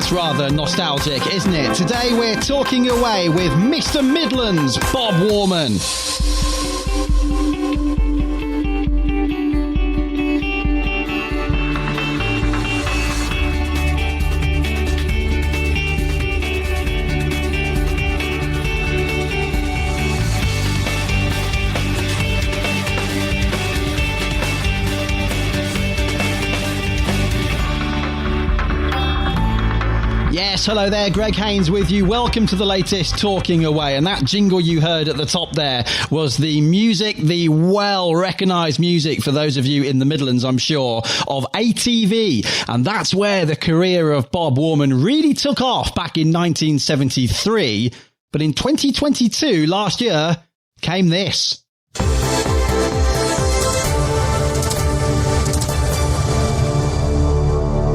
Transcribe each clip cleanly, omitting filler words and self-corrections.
That's rather nostalgic, isn't it? Today we're talking away with Mr. Midlands, Bob Warman. Yes, hello there, Greg Haynes with you. Welcome to the latest Talking Away. And that jingle you heard at the top there was the music, the well-recognised music for those of you in the Midlands, I'm sure, of ATV. And that's where the career of Bob Warman really took off back in 1973. But in 2022, last year, came this.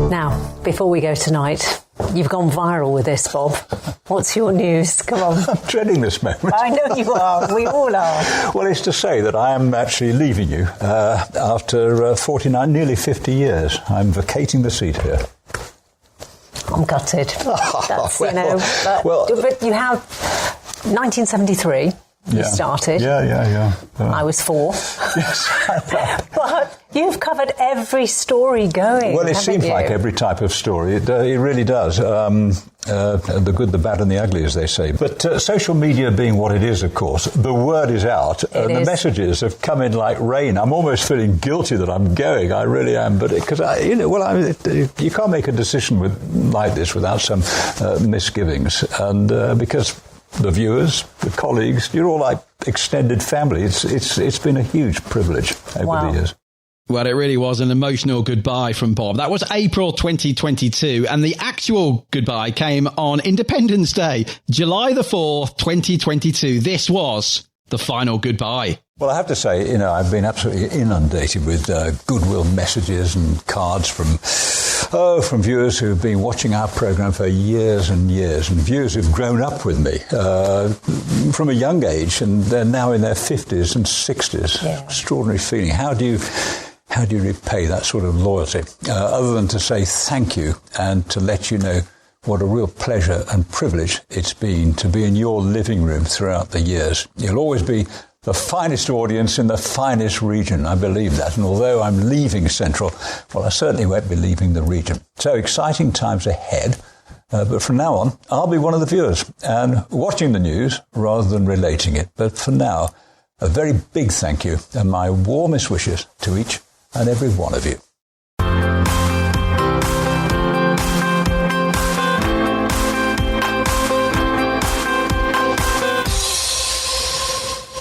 Now, before we go tonight, you've gone viral with this, Bob. What's your news? Come on. I'm dreading this moment. I know you are. We all are. Well, it's to say that I am actually leaving you after 49, nearly 50 years. I'm vacating the seat here. I'm gutted. That's, but you have 1973. You started. Yeah. I was 4. Yes. But you've covered every story going. Well, it seems like every type of story. It really does. The good, the bad, and the ugly, as they say. But social media being what it is, of course, the word is out. The messages have come in like rain. I'm almost feeling guilty that I'm going. I really am. But because you can't make a decision like this without some misgivings, and because the viewers, the colleagues, you're all like extended family. It's been a huge privilege over the years. Well, it really was an emotional goodbye from Bob. That was April 2022, and the actual goodbye came on Independence Day, July the 4th, 2022. This was the final goodbye. Well, I have to say, I've been absolutely inundated with goodwill messages and cards from viewers who've been watching our programme for years and years, and viewers who've grown up with me from a young age, and they're now in their 50s and 60s. Yeah. Extraordinary feeling. How do you repay that sort of loyalty, other than to say thank you and to let you know what a real pleasure and privilege it's been to be in your living room throughout the years. You'll always be the finest audience in the finest region. I believe that. And although I'm leaving Central, well, I certainly won't be leaving the region. So exciting times ahead. But from now on, I'll be one of the viewers and watching the news rather than relating it. But for now, a very big thank you and my warmest wishes to each and every one of you.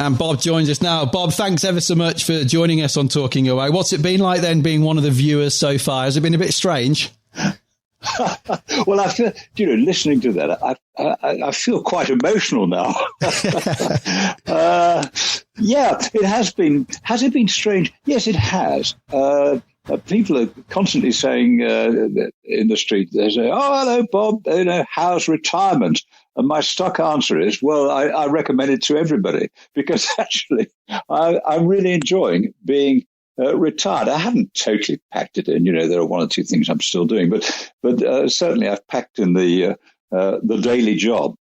And Bob joins us now. Bob, thanks ever so much for joining us on Talking Away. What's it been like then, being one of the viewers so far? Has it been a bit strange? Well, I feel, listening to that, I feel quite emotional now. Yeah, it has been. Has it been strange? Yes, it has. People are constantly saying in the street, they say, "Oh, hello, Bob. How's retirement?" And my stock answer is, well, I recommend it to everybody, because actually I'm really enjoying being retired. I haven't totally packed it in. There are one or two things I'm still doing, but certainly I've packed in the daily job.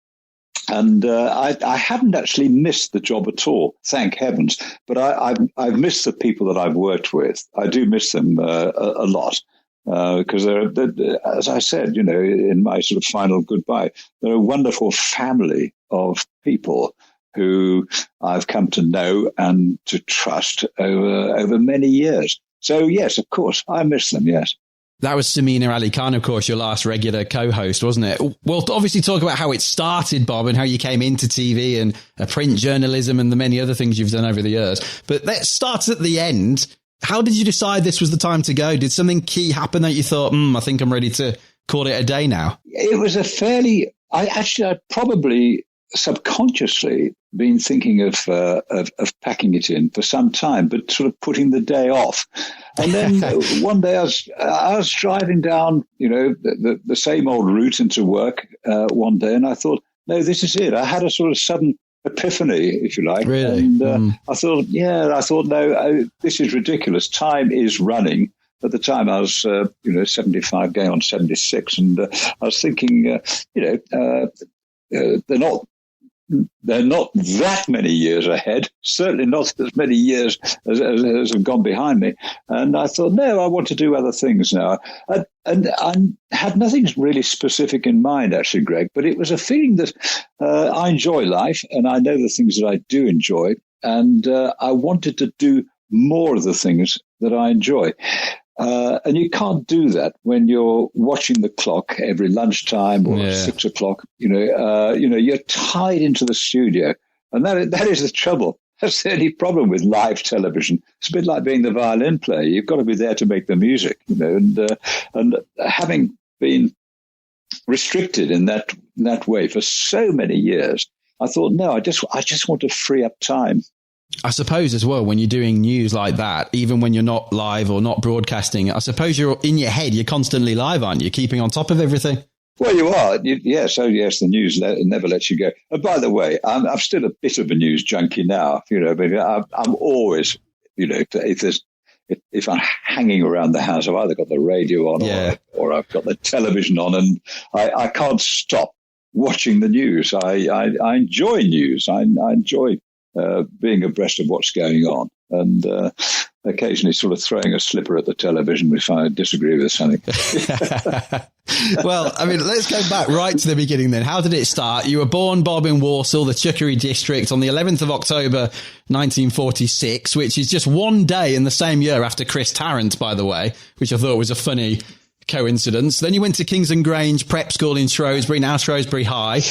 And I haven't actually missed the job at all, thank heavens. But I've missed the people that I've worked with. I do miss them a lot. Because they're, as I said, in my sort of final goodbye, they're a wonderful family of people who I've come to know and to trust over many years. So, yes, of course, I miss them, yes. That was Samina Ali Khan, of course, your last regular co-host, wasn't it? We'll obviously talk about how it started, Bob, and how you came into TV and print journalism and the many other things you've done over the years. But let's start at the end. How did you decide this was the time to go? Did something key happen that you thought, I think I'm ready to call it a day now? It was I'd probably subconsciously been thinking of packing it in for some time, but sort of putting the day off. And then one day I was driving down, the same old route into work one day, and I thought, no, this is it. I had a sort of sudden epiphany, if you like. Really? And I thought, no, this is ridiculous. Time is running. at the time I was 75 going on 76, and I was thinking they're not that many years ahead, certainly not as many years as have gone behind me. And I thought, no, I want to do other things now. And I had nothing really specific in mind, actually, Greg, but it was a feeling that I enjoy life and I know the things that I do enjoy. And I wanted to do more of the things that I enjoy. And you can't do that when you're watching the clock every lunchtime or at 6 o'clock. You're tied into the studio, and that is the trouble. That's the only problem with live television. It's a bit like being the violin player. You've got to be there to make the music, and having been restricted in that way for so many years, I thought, no, I just want to free up time. I suppose as well, when you're doing news like that, even when you're not live or not broadcasting, I suppose you're in your head, you're constantly live, aren't you? Keeping on top of everything. Well, you are. Yes, the news never lets you go. And by the way, I'm still a bit of a news junkie now. But I'm always, if I'm hanging around the house, I've either got the radio on or I've got the television on, and I can't stop watching the news. I enjoy news. I enjoy being abreast of what's going on, and occasionally sort of throwing a slipper at the television if I disagree with something. Well, I mean, let's go back right to the beginning then. How did it start? You were born, Bob, in Walsall, the Chuckery district, on the 11th of October, 1946, which is just one day in the same year after Chris Tarrant, by the way, which I thought was a funny coincidence. Then you went to Kingsland Grange Prep School in Shrewsbury, now Shrewsbury High,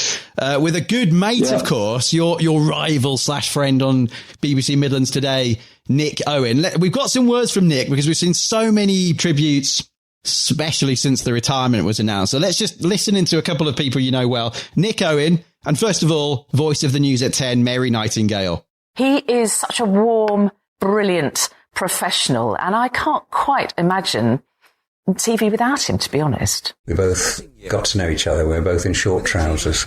with a good mate, of course, your rival / friend on BBC Midlands Today, Nick Owen. We've got some words from Nick because we've seen so many tributes, especially since the retirement was announced. So let's just listen into a couple of people you know well. Nick Owen, and first of all, voice of the news at 10, Mary Nightingale. He is such a warm, brilliant professional, and I can't quite imagine TV without him, to be honest. We both got to know each other. We were both in short trousers.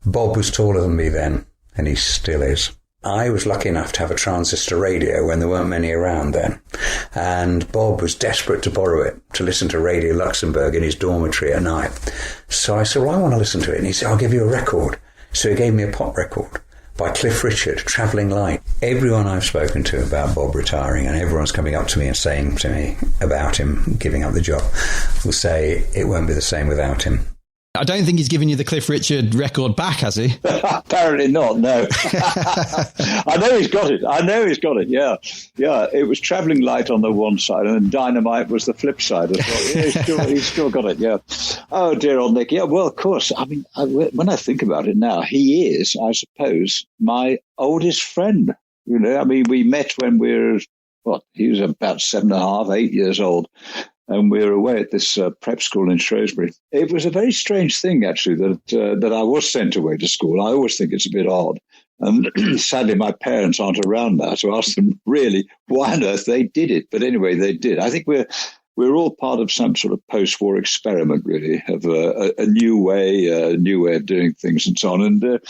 Bob was taller than me then, and he still is. I was lucky enough to have a transistor radio when there weren't many around then, and Bob was desperate to borrow it to listen to Radio Luxembourg in his dormitory at night. So I said, well, I want to listen to it. And he said, I'll give you a record. So he gave me a pop record by Cliff Richard, Travelling Light. Everyone I've spoken to about Bob retiring, and everyone's coming up to me and saying to me about him giving up the job, will say it won't be the same without him. I don't think he's given you the Cliff Richard record back, has he? Apparently not, no. I know he's got it. Yeah. It was Travelling Light on the one side, and then Dynamite was the flip side as well. Yeah, he's still got it, yeah. Oh, dear old Nick. Yeah, well, of course. I mean, when I think about it now, he is, I suppose, my oldest friend. I mean, we met when he was about 7.5, 8 years old. And we were away at this prep school in Shrewsbury. It was a very strange thing, actually, that I was sent away to school. I always think it's a bit odd. And sadly, my parents aren't around now to ask them really why on earth they did it. But anyway, they did. I think we're all part of some sort of post-war experiment, really, of a new way of doing things and so on. And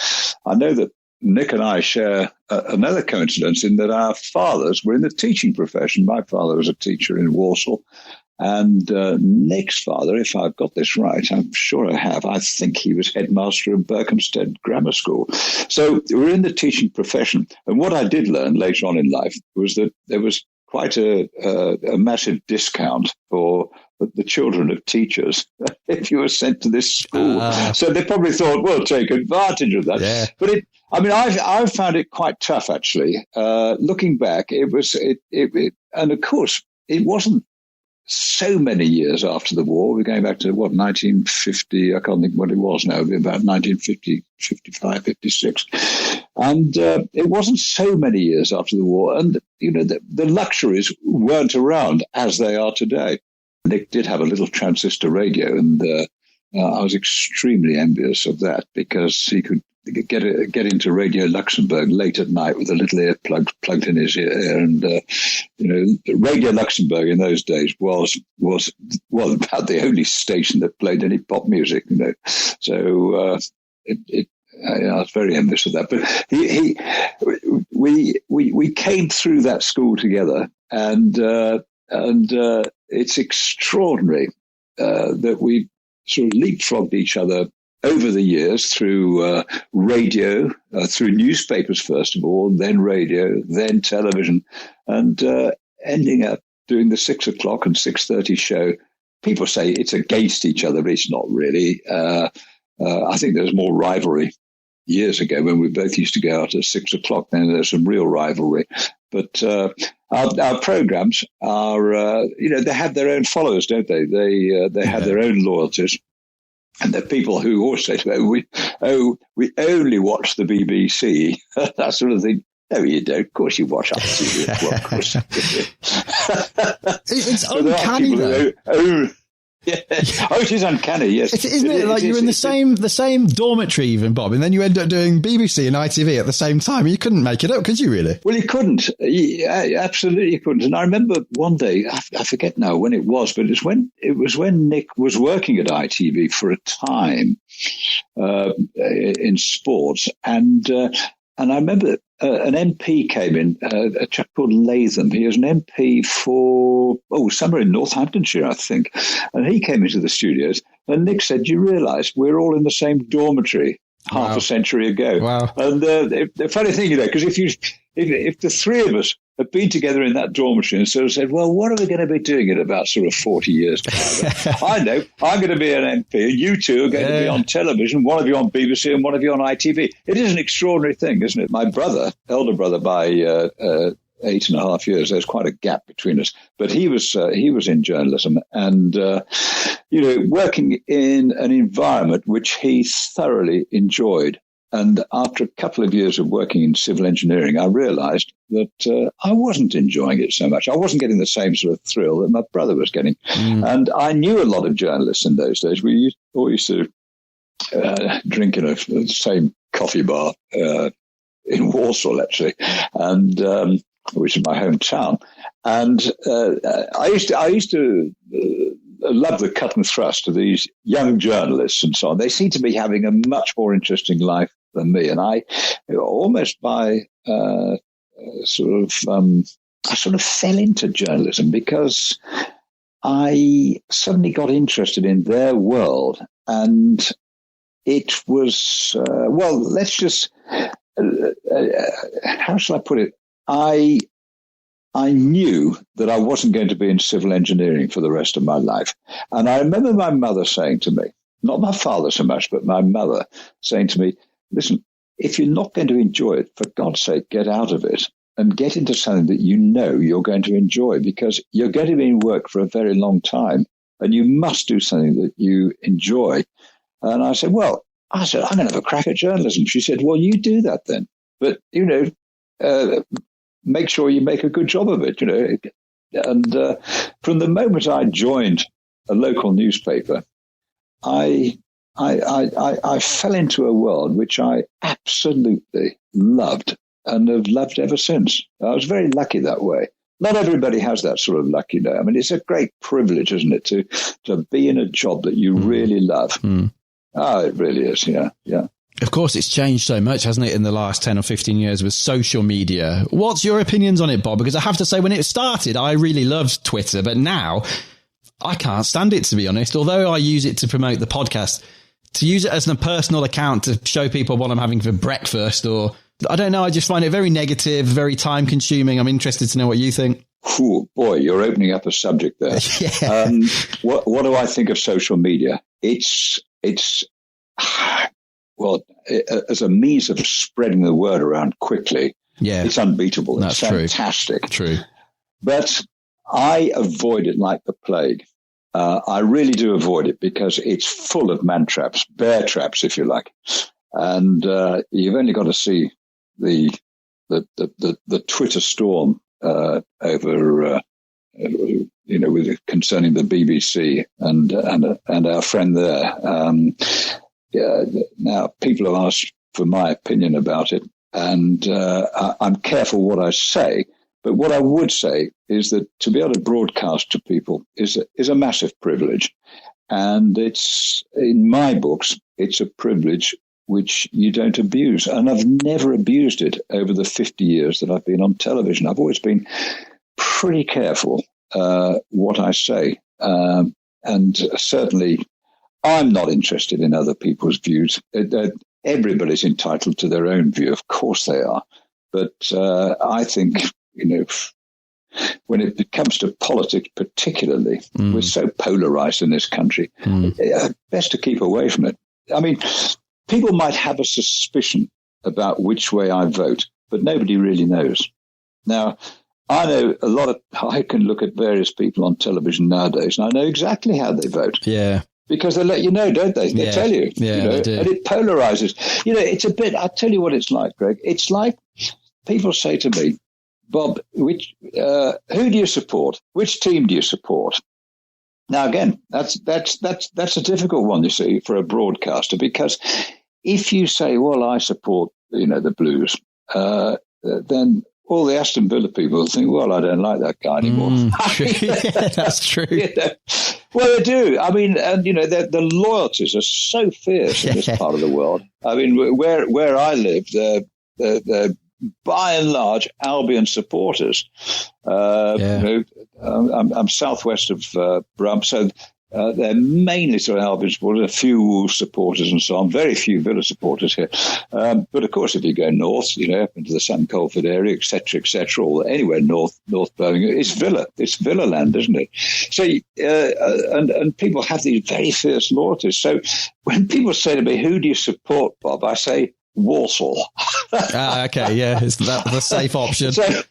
I know that Nick and I share another coincidence in that our fathers were in the teaching profession. My father was a teacher in Walsall. And Nick's father, if I've got this right, I'm sure I have, I think he was headmaster of Berkhamsted Grammar School. So we're in the teaching profession. And what I did learn later on in life was that there was quite a massive discount for the children of teachers if you were sent to this school. So they probably thought, we'll take advantage of that. Yeah. But I found it quite tough, actually. Looking back, and of course, it wasn't so many years after the war. We're going back to 1950, I can't think what it was now, about 1950, 55, 56. And it wasn't so many years after the war. And, the luxuries weren't around as they are today. Nick did have a little transistor radio, and I was extremely envious of that because he could get into Radio Luxembourg late at night with a little earplug plugged in his ear. And, Radio Luxembourg in those days was about the only station that played any pop music, So I was very envious of that. But we came through that school together, and it's extraordinary that we sort of leapfrogged each other over the years through radio, through newspapers, first of all, then radio, then television, and ending up doing the 6 o'clock and 6:30 show. People say it's against each other, but it's not really. I think there's more rivalry years ago when we both used to go out at 6 o'clock. Then there's some real rivalry. But our programs are, they have their own followers, don't they? They have their own loyalties. And there are people who also say, we only watch the BBC, that sort of thing. No, you don't. Of course you watch other TV as well. Of course. It's uncanny, though. It is uncanny, yes. Isn't it? Like you're in the same dormitory even, Bob, and then you end up doing BBC and ITV at the same time. You couldn't make it up, could you really? Well, you couldn't. Absolutely couldn't. And I remember one day, I forget now when it was, but it was when Nick was working at ITV for a time in sports. And I remember an MP came in, a chap called Latham. He was an MP for, somewhere in Northamptonshire, I think. And he came into the studios and Nick said, "Do you realise we're all in the same dormitory half a century ago?" Wow. And the funny thing, because if the three of us had been together in that dormitory and sort of said, "Well, what are we going to be doing in about sort of 40 years?" I know, I'm going to be an MP, and you two are going to be on television, one of you on BBC and one of you on ITV. It is an extraordinary thing, isn't it? My brother, elder brother by 8.5 years, there's quite a gap between us, but he was in journalism and, working in an environment which he thoroughly enjoyed. And after a couple of years of working in civil engineering, I realized that I wasn't enjoying it so much. I wasn't getting the same sort of thrill that my brother was getting. And I knew a lot of journalists in those days. We all used to drink in the same coffee bar in Warsaw, actually, and which is my hometown. And I used to love the cut and thrust of these young journalists and so on. They seem to be having a much more interesting life than me. And I almost by I sort of fell into journalism because I suddenly got interested in their world. And it was, let's just, how shall I put it? I knew that I wasn't going to be in civil engineering for the rest of my life. And I remember my mother saying to me, not my father so much, but my mother saying to me, "Listen, if you're not going to enjoy it, for God's sake, get out of it and get into something that you know you're going to enjoy, because you're going to be in work for a very long time and you must do something that you enjoy." And I said, I'm going to have a crack at journalism. She said, "Well, you do that then. But, make sure you make a good job of it, And from the moment I joined a local newspaper, I fell into a world which I absolutely loved and have loved ever since. I was very lucky that way. Not everybody has that sort of luck, I mean, it's a great privilege, isn't it, to be in a job that you really love. It really is, yeah. Of course, it's changed so much, hasn't it, in the last 10 or 15 years with social media. What's your opinions on it, Bob? Because I have to say, when it started, I really loved Twitter, but now I can't stand it, to be honest. Although I use it to promote the podcast, to use it as a personal account to show people what I'm having for breakfast, or I don't know, I just find it very negative, very time consuming. I'm interested to know what you think. Ooh, boy, you're opening up a subject there. Yeah. What do I think of social media? It's as a means of spreading the word around quickly, it's unbeatable. That's it's fantastic. True. But I avoid it like the plague. I really do avoid it because it's full of man traps, bear traps, if you like. And you've only got to see the Twitter storm over concerning the BBC and our friend there. Now, people have asked for my opinion about it, and I'm careful what I say. But what I would say is that to be able to broadcast to people is a massive privilege, and it's, in my books, it's a privilege which you don't abuse. And I've never abused it over the 50 years that I've been on television. I've always been pretty careful what I say. And certainly, I'm not interested in other people's views. Everybody's entitled to their own view. Of course they are. But I think, when it comes to politics particularly, we're so polarized in this country, best to keep away from it. I mean, people might have a suspicion about which way I vote, but nobody really knows. Now, I know I can look at various people on television nowadays, and I know exactly how they vote. Yeah. Because they let you know, don't they? They tell you. Yeah, they do. And it polarizes. It's a bit, I'll tell you what it's like, Greg. It's like people say to me, Bob, who do you support? Which team do you support? Now, again, that's a difficult one, you see, for a broadcaster, because if you say, well, I support, the Blues, then all the Aston Villa people think, well, I don't like that guy anymore. Yeah, that's true. Well, they do. I mean, and the loyalties are so fierce in this part of the world. I mean, where I live, they're by and large Albion supporters. I'm southwest of Brum, so they're mainly sort of Albion supporters, a few Wolves supporters and so on, very few Villa supporters here. But of course, if you go north, up into the Sam Colford area, etc., or anywhere north Birmingham, it's Villa. It's Villa land, isn't it? So, and people have these very fierce loyalties. So when people say to me, who do you support, Bob? I say, Walsall. Okay, yeah, is that the safe option? So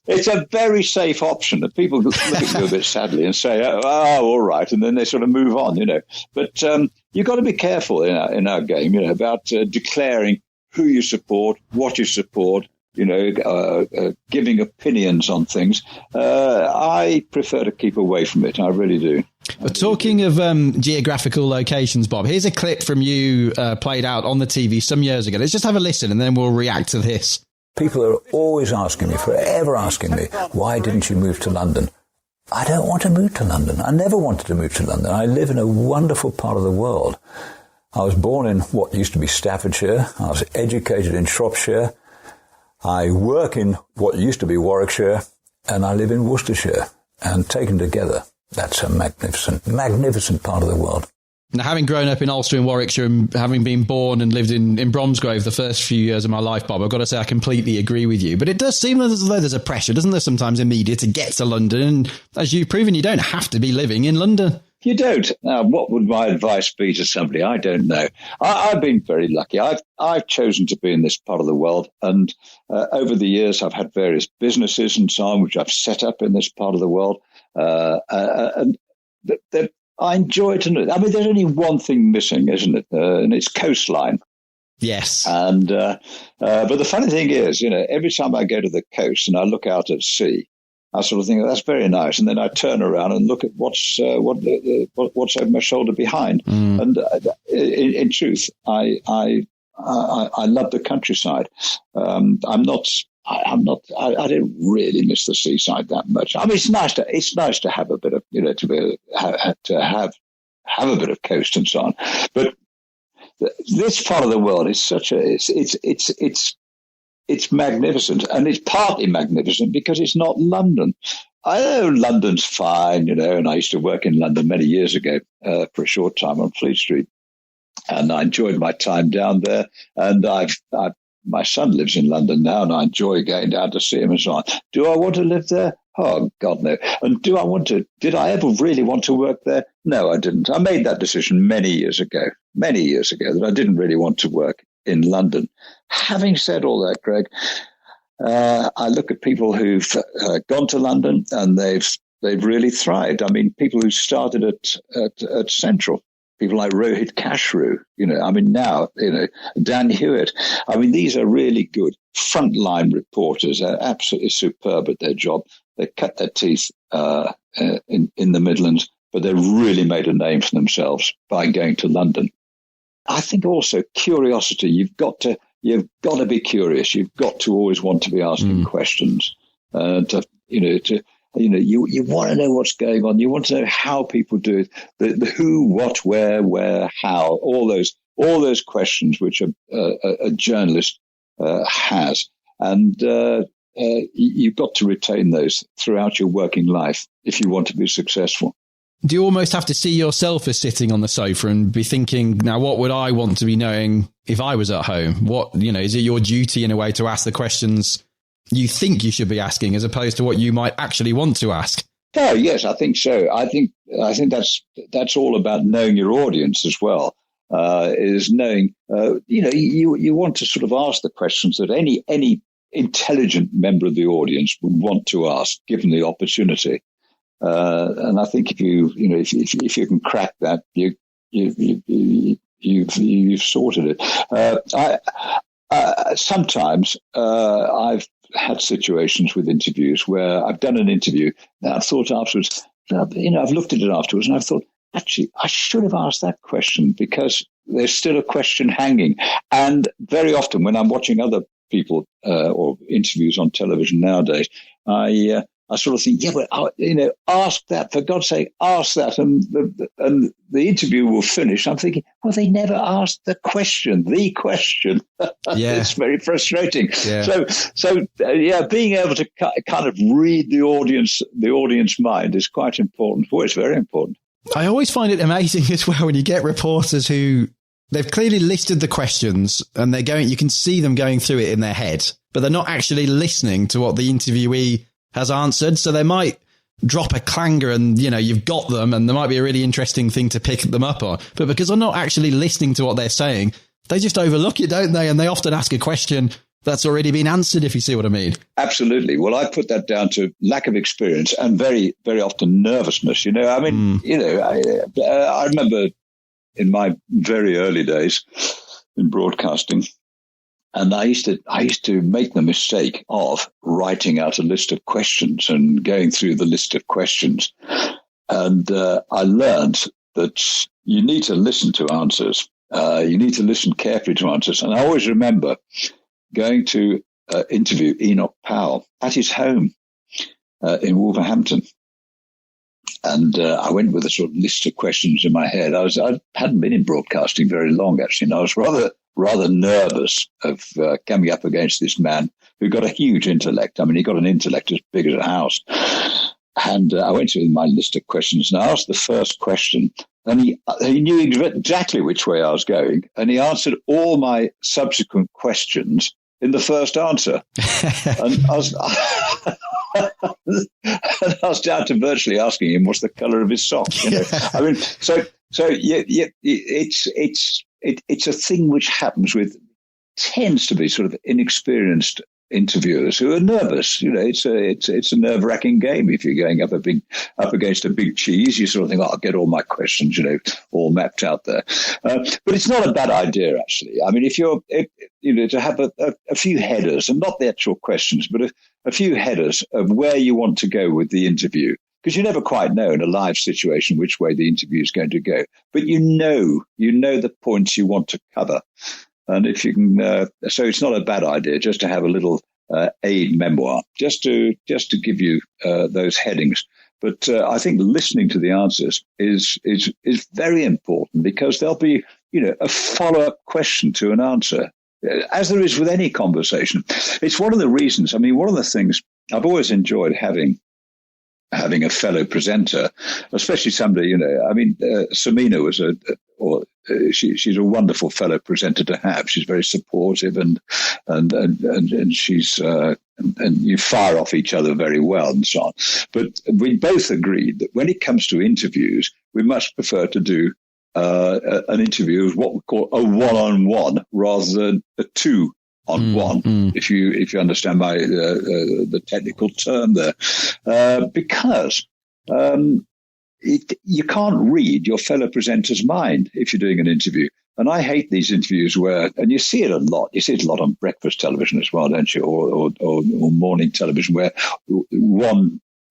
it's a very safe option. And people look at you a bit sadly and say, oh, all right, and then they sort of move on, But you've got to be careful in our game, about declaring who you support, what you support, giving opinions on things. I prefer to keep away from it. I really do. But talking of geographical locations, Bob, here's a clip from you played out on the TV some years ago. Let's just have a listen and then we'll react to this. People are always asking me, forever asking me, why didn't you move to London? I don't want to move to London. I never wanted to move to London. I live in a wonderful part of the world. I was born in what used to be Staffordshire. I was educated in Shropshire. I work in what used to be Warwickshire, and I live in Worcestershire. And taken together, that's a magnificent, magnificent part of the world. Now, having grown up in Ulster and Warwickshire and having been born and lived in Bromsgrove the first few years of my life, Bob, I've got to say I completely agree with you. But it does seem as though there's a pressure, doesn't there, sometimes in media to get to London? And as you've proven, you don't have to be living in London. You don't. Now, what would my advice be to somebody? I don't know. I've been very lucky. I've chosen to be in this part of the world. And over the years, I've had various businesses and so on, which I've set up in this part of the world. And I enjoy it. I mean, there's only one thing missing, isn't it? And it's coastline. Yes. And but the funny thing is, every time I go to the coast and I look out at sea, I sort of think, that's very nice. And then I turn around and look at what's over my shoulder behind. And in truth, I love the countryside. I don't really miss the seaside that much. I mean, it's nice to have a bit of, to have a bit of coast and so on. But this part of the world is it's magnificent, and it's partly magnificent because it's not London. I know London's fine, and I used to work in London many years ago for a short time on Fleet Street, and I enjoyed my time down there. And my son lives in London now, and I enjoy going down to see him and so on. Do I want to live there? Oh, God, no. And did I ever really want to work there? No, I didn't. I made that decision many years ago, that I didn't really want to work in London. Having said all that, Greg, I look at people who've gone to London and they've really thrived. I mean, people who started at Central, people like Rohit Kashru, now, Dan Hewitt. I mean, these are really good frontline reporters. They're absolutely superb at their job. They cut their teeth in the Midlands, but they've really made a name for themselves by going to London. I think also curiosity. You've got to be curious. You've got to always want to be asking questions. You want to know what's going on. You want to know how people do it. The who, what, where, how. All those questions which a journalist has. And you've got to retain those throughout your working life if you want to be successful. Do you almost have to see yourself as sitting on the sofa and be thinking, now, what would I want to be knowing if I was at home? What, is it your duty in a way to ask the questions you think you should be asking as opposed to what you might actually want to ask? Oh, yes, I think so. I think that's all about knowing your audience as well. Is knowing, you want to sort of ask the questions that any intelligent member of the audience would want to ask, given the opportunity. And I think if you can crack that, you've sorted it. Sometimes I've had situations with interviews where I've done an interview and I've thought afterwards, I've looked at it afterwards and I've thought, actually, I should have asked that question because there's still a question hanging. And very often when I'm watching other people or interviews on television nowadays, I sort of think, ask that, for God's sake, ask that. And the interview will finish. I'm thinking, well, they never asked the question. Yeah. It's very frustrating. Yeah. So being able to kind of read the audience mind is quite important. Well, it's very important. I always find it amazing as well when you get reporters who they've clearly listed the questions and you can see them going through it in their head, but they're not actually listening to what the interviewee has answered. So they might drop a clanger and, you've got them and there might be a really interesting thing to pick them up on. But because they're not actually listening to what they're saying, they just overlook it, don't they? And they often ask a question that's already been answered, if you see what I mean. Absolutely. Well, I put that down to lack of experience and very, very often nervousness. I remember in my very early days in broadcasting, and I used to make the mistake of writing out a list of questions and going through the list of questions. And I learned that you need to listen to answers. You need to listen carefully to answers. And I always remember going to interview Enoch Powell at his home in Wolverhampton. And I went with a sort of list of questions in my head. I hadn't been in broadcasting very long, actually, and I was rather nervous of coming up against this man who got a huge intellect. I mean, he got an intellect as big as a house. And I went through my list of questions and I asked the first question, and he knew exactly which way I was going, and he answered all my subsequent questions in the first answer. And I was down to virtually asking him what's the colour of his socks. I mean, it's a thing which happens tends to be sort of inexperienced interviewers who are nervous. It's a nerve-wracking game. If you're going up against a big cheese, you sort of think, I'll get all my questions, all mapped out there. But it's not a bad idea, actually. I mean, to have a few headers, and not the actual questions, but a few headers of where you want to go with the interview. Because you never quite know in a live situation which way the interview is going to go. But you know the points you want to cover. And if you can, so it's not a bad idea just to have a little aid memoir, just to give you those headings. But I think listening to the answers is very important, because there'll be a follow-up question to an answer, as there is with any conversation. It's one of the reasons. I mean, one of the things I've always enjoyed having a fellow presenter, especially somebody, Samina was she's a wonderful fellow presenter to have. She's very supportive and she's, and you fire off each other very well and so on. But we both agreed that when it comes to interviews, we much prefer to do an interview as what we call a one-on-one rather than a two-on-one, if you understand the technical term there, because you can't read your fellow presenter's mind if you're doing an interview. And I hate these interviews and you see it a lot. You see it a lot on breakfast television as well, don't you? Or morning television, where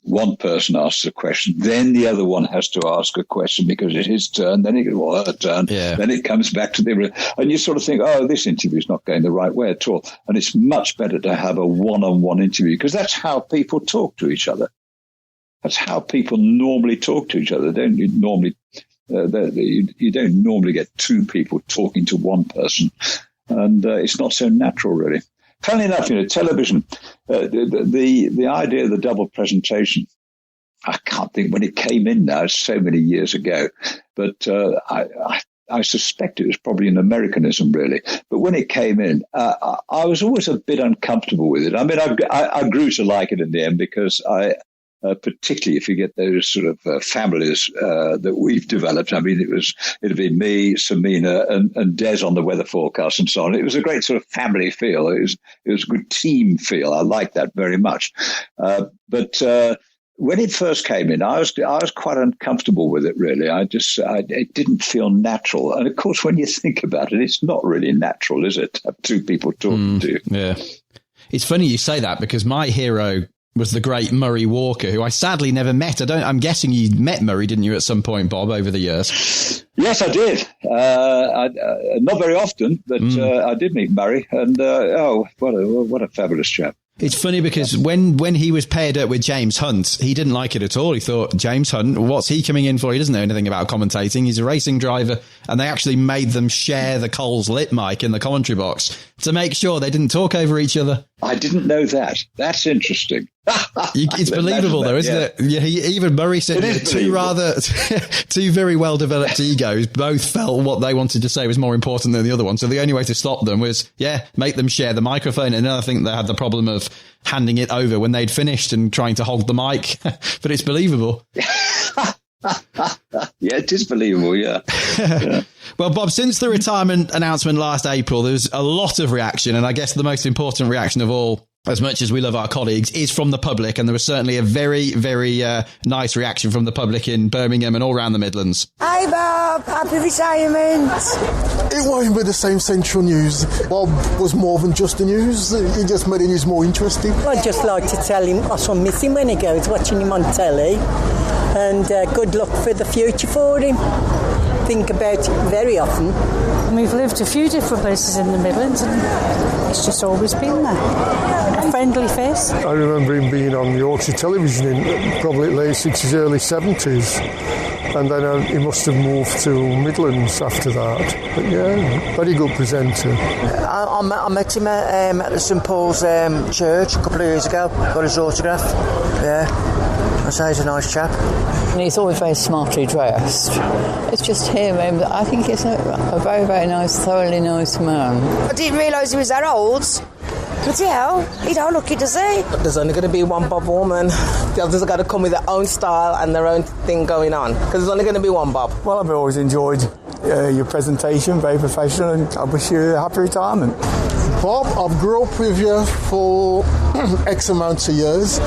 one person asks a question, then the other one has to ask a question because it's his turn, then her turn, then it comes back to and you sort of think, this interview is not going the right way at all. And it's much better to have a one-on-one interview, because that's how people talk to each other. That's how people normally talk to each other. You don't normally get two people talking to one person, and it's not so natural, really. Funnily enough, television, the idea of the double presentation, I can't think when it came in now, so many years ago, but I suspect it was probably an Americanism, really. But when it came in, I was always a bit uncomfortable with it. I mean, I grew to like it in the end because particularly if you get those sort of families that we've developed. I mean, it'd be me, Samina, and Des on the weather forecast and so on. It was a great sort of family feel. It was a good team feel. I liked that very much. But when it first came in, I was quite uncomfortable with it, really. It didn't feel natural. And of course, when you think about it, it's not really natural, is it? To have two people talking to you. Yeah. It's funny you say that because my hero was the great Murray Walker, who I sadly never met. I'm guessing you met Murray, didn't you, at some point, Bob, over the years? Yes, I did. Not very often, but I did meet Murray. And, what a fabulous chap. It's funny because when he was paired up with James Hunt, he didn't like it at all. He thought, James Hunt, what's he coming in for? He doesn't know anything about commentating. He's a racing driver. And they actually made them share the Coles lit mic in the commentary box to make sure they didn't talk over each other. I didn't know that. That's interesting. It's believable, though, isn't it? Yeah, even Murray said two very well-developed egos both felt what they wanted to say was more important than the other one. So the only way to stop them was, make them share the microphone. And then I think they had the problem of handing it over when they'd finished and trying to hold the mic. But it's believable. Yeah, it is believable, yeah. Well, Bob, since the retirement announcement last April, there's a lot of reaction. And I guess the most important reaction of all, as much as we love our colleagues, is from the public. And there was certainly a very, very nice reaction from the public in Birmingham and all around the Midlands. Hi, Bob. Happy retirement. It won't be the same Central News. Bob was more than just the news. He just made the news more interesting. I'd just like to tell him I shall miss him when he goes, watching him on telly. And good luck for the future for him. Think about it very often. And we've lived a few different places in the Midlands and it's just always been there. A friendly face. I remember him being on Yorkshire television in probably late 60s, early 70s. And then he must have moved to Midlands after that. But yeah, very good presenter. I met him at the St Paul's church a couple of years ago. Got his autograph. Yeah. I say he's a nice chap. And he's always very smartly dressed. It's just him. I think he's a very, very nice, thoroughly nice man. I didn't realise he was that old. But yeah, he don't look it, does he? There's only going to be one Bob Warman. The others are going to come with their own style and their own thing going on. Because there's only going to be one Bob. Well, I've always enjoyed your presentation, very professional, and I wish you a happy retirement. Bob, I've grew up with you for X amount of years.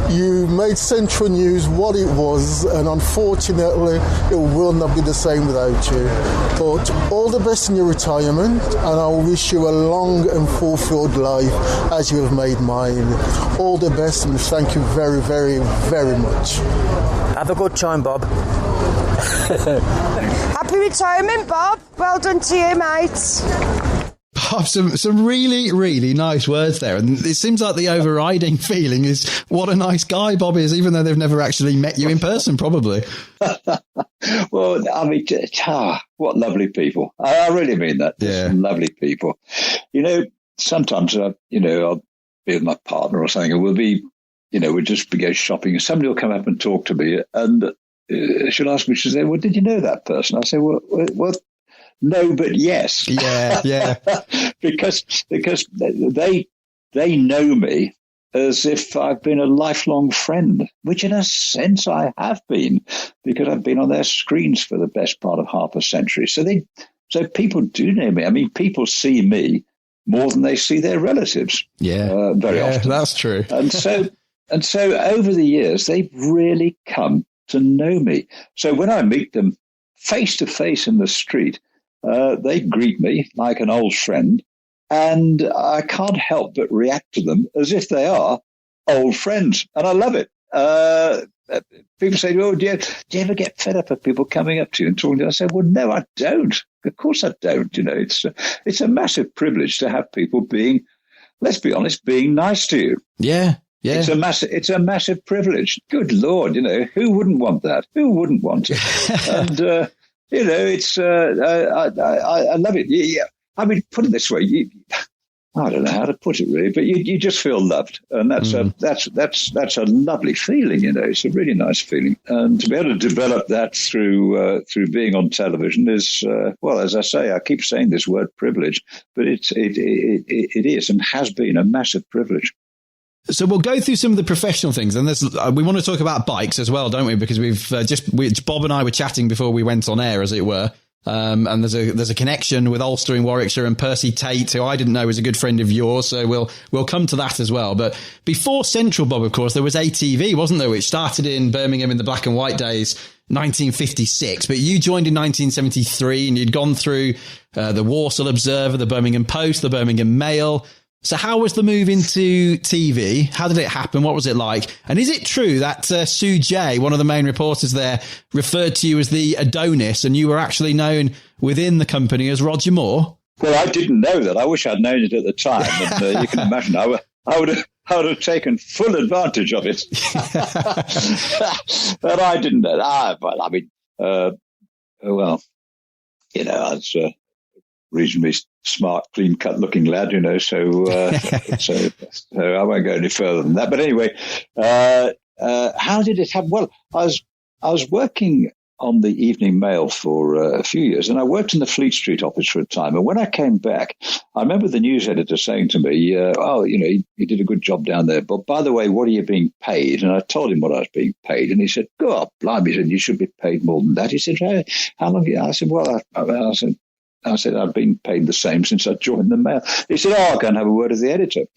You made Central News what it was, and unfortunately, it will not be the same without you. But all the best in your retirement, and I wish you a long and fulfilled life as you have made mine. All the best, and thank you very, very, very much. Have a good time, Bob. Happy retirement, Bob. Well done to you, mate. Bob, some really, really nice words there. And it seems like the overriding feeling is what a nice guy Bob is, even though they've never actually met you in person, probably. Well, I mean, what lovely people. I really mean that. Yeah. Some lovely people. Sometimes, I'll be with my partner or something, and we'll just go shopping, and somebody will come up and talk to me, and she'll ask me, she'll say, well, did you know that person? I say, well, no, but yes. Yeah. because they know me as if I've been a lifelong friend, which in a sense I have been, because I've been on their screens for the best part of half a century. So people do know me. I mean, people see me more than they see their relatives. Yeah, very often. That's true. and so over the years, they've really come to know me. So when I meet them face to face in the street, they greet me like an old friend, and I can't help but react to them as if they are old friends, and I love it. People say, "Oh, do you ever get fed up of people coming up to you and talking to you?" I say, "Well, no, I don't. Of course, I don't. It's a massive privilege to have people being, let's be honest, being nice to you. Yeah." Yeah. It's a massive privilege. Good Lord, who wouldn't want that? Who wouldn't want it? And it's I love it. Yeah. I mean, put it this way: I don't know how to put it really, but you just feel loved, and that's a lovely feeling. It's a really nice feeling, and to be able to develop that through being on television is well, as I say, I keep saying this word privilege, but it is and has been a massive privilege. So we'll go through some of the professional things, and we want to talk about bikes as well, don't we? Because Bob and I were chatting before we went on air, as it were. And there's a connection with Ulster in Warwickshire and Percy Tate, who I didn't know was a good friend of yours. So we'll come to that as well. But before Central, Bob, of course, there was ATV, wasn't there? Which started in Birmingham in the black and white days, 1956. But you joined in 1973, and you'd gone through the Walsall Observer, the Birmingham Post, the Birmingham Mail. So how was the move into TV? How did it happen? What was it like? And is it true that Sue J, one of the main reporters there, referred to you as the Adonis, and you were actually known within the company as Roger Moore? Well, I didn't know that. I wish I'd known it at the time. And you can imagine I would have taken full advantage of it. But I didn't know that. I was reasonably smart, clean-cut looking lad, so I won't go any further than that. But anyway, how did it happen? Well, I was working on the Evening Mail for a few years, and I worked in the Fleet Street office for a time. And when I came back, I remember the news editor saying to me, you did a good job down there, but by the way, what are you being paid? And I told him what I was being paid, and he said, God, blimey, he said, you should be paid more than that. He said, hey, how long? I said, well, I said, I've been paid the same since I joined the Mail. He said, I'll go and have a word with the editor.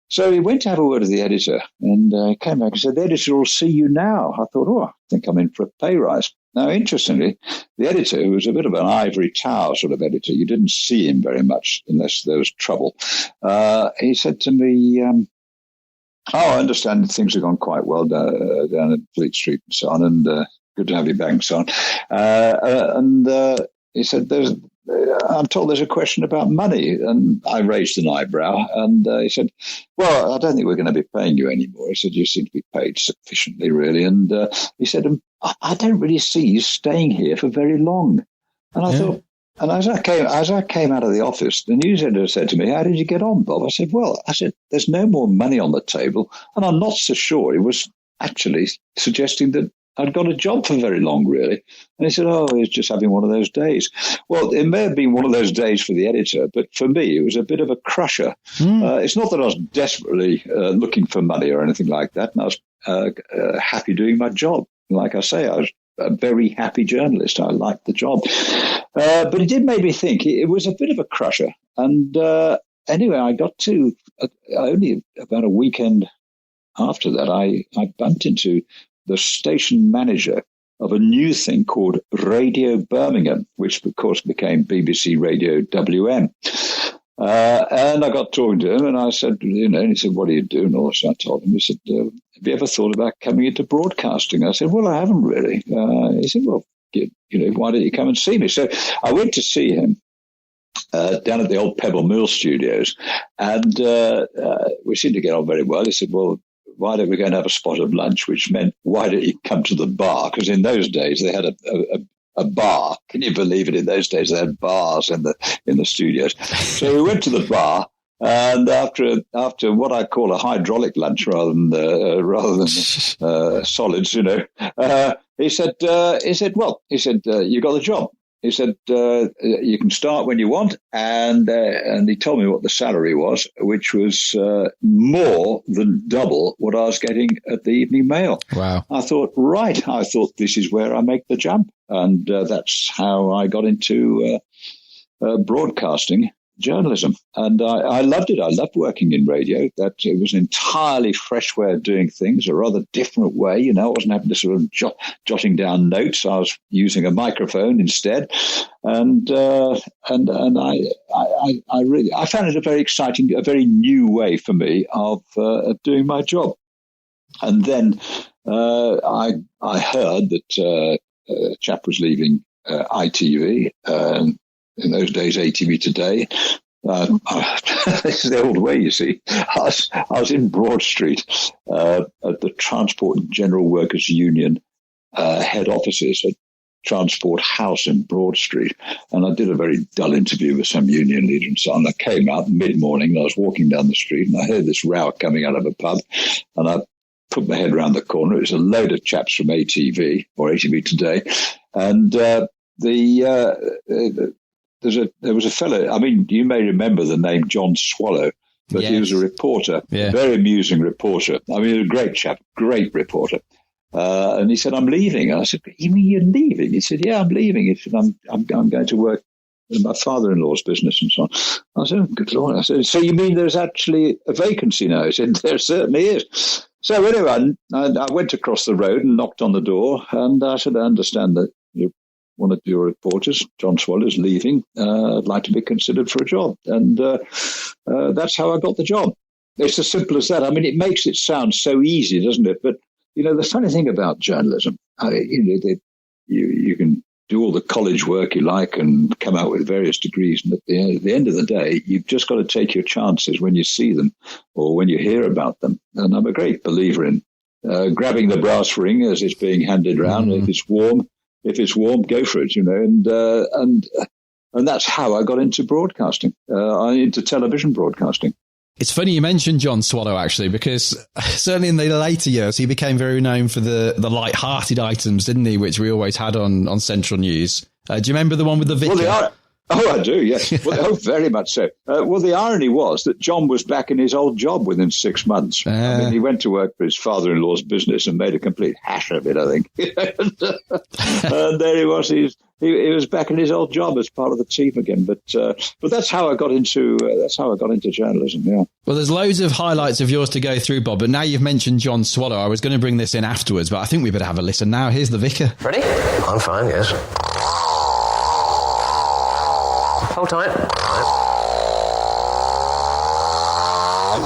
So he went to have a word with the editor and came back and said, the editor will see you now. I thought, I think I'm in for a pay rise. Now, interestingly, the editor, who was a bit of an ivory tower sort of editor, you didn't see him very much unless there was trouble. He said to me, I understand things have gone quite well down at Fleet Street and so on, and good to have you back and so on. He said, I'm told there's a question about money. And I raised an eyebrow, and he said, well, I don't think we're going to be paying you anymore. He said, you seem to be paid sufficiently, really. And he said, I don't really see you staying here for very long. And I thought, and as I came out of the office, the news editor said to me, how did you get on, Bob? I said, there's no more money on the table. And I'm not so sure he was actually suggesting that I'd got a job for very long, really. And he said, he's just having one of those days. Well, it may have been one of those days for the editor, but for me, it was a bit of a crusher. It's not that I was desperately looking for money or anything like that. And I was happy doing my job. Like I say, I was a very happy journalist. I liked the job. But it did make me think it was a bit of a crusher. And anyway, I got to only about a weekend after that, I bumped into the station manager of a new thing called Radio Birmingham, which, of course, became BBC Radio WM. And I got talking to him, and I said, and he said, what do you do? And all this. I told him, he said, have you ever thought about coming into broadcasting? I said, well, I haven't really. He said, well, why don't you come and see me? So I went to see him down at the old Pebble Mill studios, and we seemed to get on very well. He said, well, why don't we go and have a spot of lunch, which meant, why don't you come to the bar? Because in those days, they had a bar. Can you believe it? In those days, they had bars in the studios. So we went to the bar, and after what I call a hydraulic lunch rather than solids, he said, you got the job. He said, you can start when you want. And he told me what the salary was, which was more than double what I was getting at the Evening Mail. Wow. I thought, this is where I make the jump. And that's how I got into broadcasting journalism. And I loved it. I loved working in radio. That it was an entirely fresh way of doing things, a rather different way. I wasn't having to sort of jotting down notes. I was using a microphone instead. And I found it a very exciting, a very new way for me of doing my job. And then I heard that a chap was leaving ITV. In those days, ATV Today. This is the old way, you see. I was in Broad Street at the Transport and General Workers Union head offices Transport House in Broad Street, and I did a very dull interview with some union leader and so on. I came out mid-morning and I was walking down the street and I heard this row coming out of a pub, and I put my head round the corner. It was a load of chaps from ATV or ATV Today, and there was a fellow. I mean, you may remember the name John Swallow, but he was a reporter, very amusing reporter. I mean, a great chap, great reporter. And he said, "I'm leaving." And I said, "You mean you're leaving?" He said, "Yeah, I'm leaving. He said, I'm going to work in my father-in-law's business and so on." I said, "Oh, good Lord." I said, "So you mean there's actually a vacancy now?" He said, "There certainly is." So anyway, I went across the road and knocked on the door, and I said, "I understand that you're one of your reporters, John Swallow's, leaving. I'd like to be considered for a job." And that's how I got the job. It's as simple as that. I mean, it makes it sound so easy, doesn't it? But you know, the funny thing about journalism, you can do all the college work you like and come out with various degrees. And at the end of the day, you've just got to take your chances when you see them or when you hear about them. And I'm a great believer in grabbing the brass ring as it's being handed around. If it's warm, go for it, you know. And that's how I got into broadcasting, into television broadcasting. It's funny you mentioned John Swallow, actually, because certainly in the later years, he became very known for the light-hearted items, didn't he, which we always had on Central News. Do you remember the one with the vicar? I do, yes. Well, very much so. Well, the irony was that John was back in his old job within 6 months. I mean, he went to work for his father-in-law's business and made a complete hash of it, I think. And there he was. He was back in his old job as part of the team again. But that's how I got into journalism. Yeah. Well, there's loads of highlights of yours to go through, Bob. But now you've mentioned John Swallow, I was going to bring this in afterwards, but I think we better have a listen now. Here's the vicar. Ready? I'm fine. Yes. Hold tight.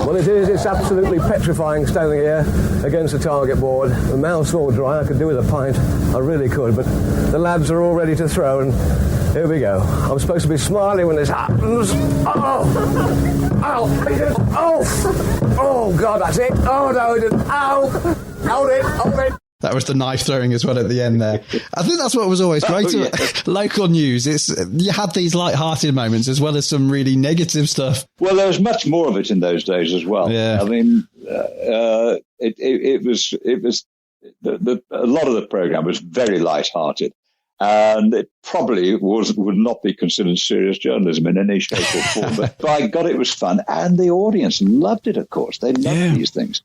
Well, it's absolutely petrifying standing here against the target board. The mouth's all dry. I could do with a pint. I really could, but the lads are all ready to throw, and here we go. I'm supposed to be smiling when this happens. Oh, God, that's it. Oh, no, it didn't. Ow! Hold it. That was the knife throwing as well at the end there. I think that's what was always great about local news. You had these light-hearted moments as well as some really negative stuff. Well, there was much more of it in those days as well. Yeah. I mean, it was a lot of the program was very light-hearted, and it probably would not be considered serious journalism in any shape or form. But by God, it was fun, and the audience loved it. Of course, they loved these things.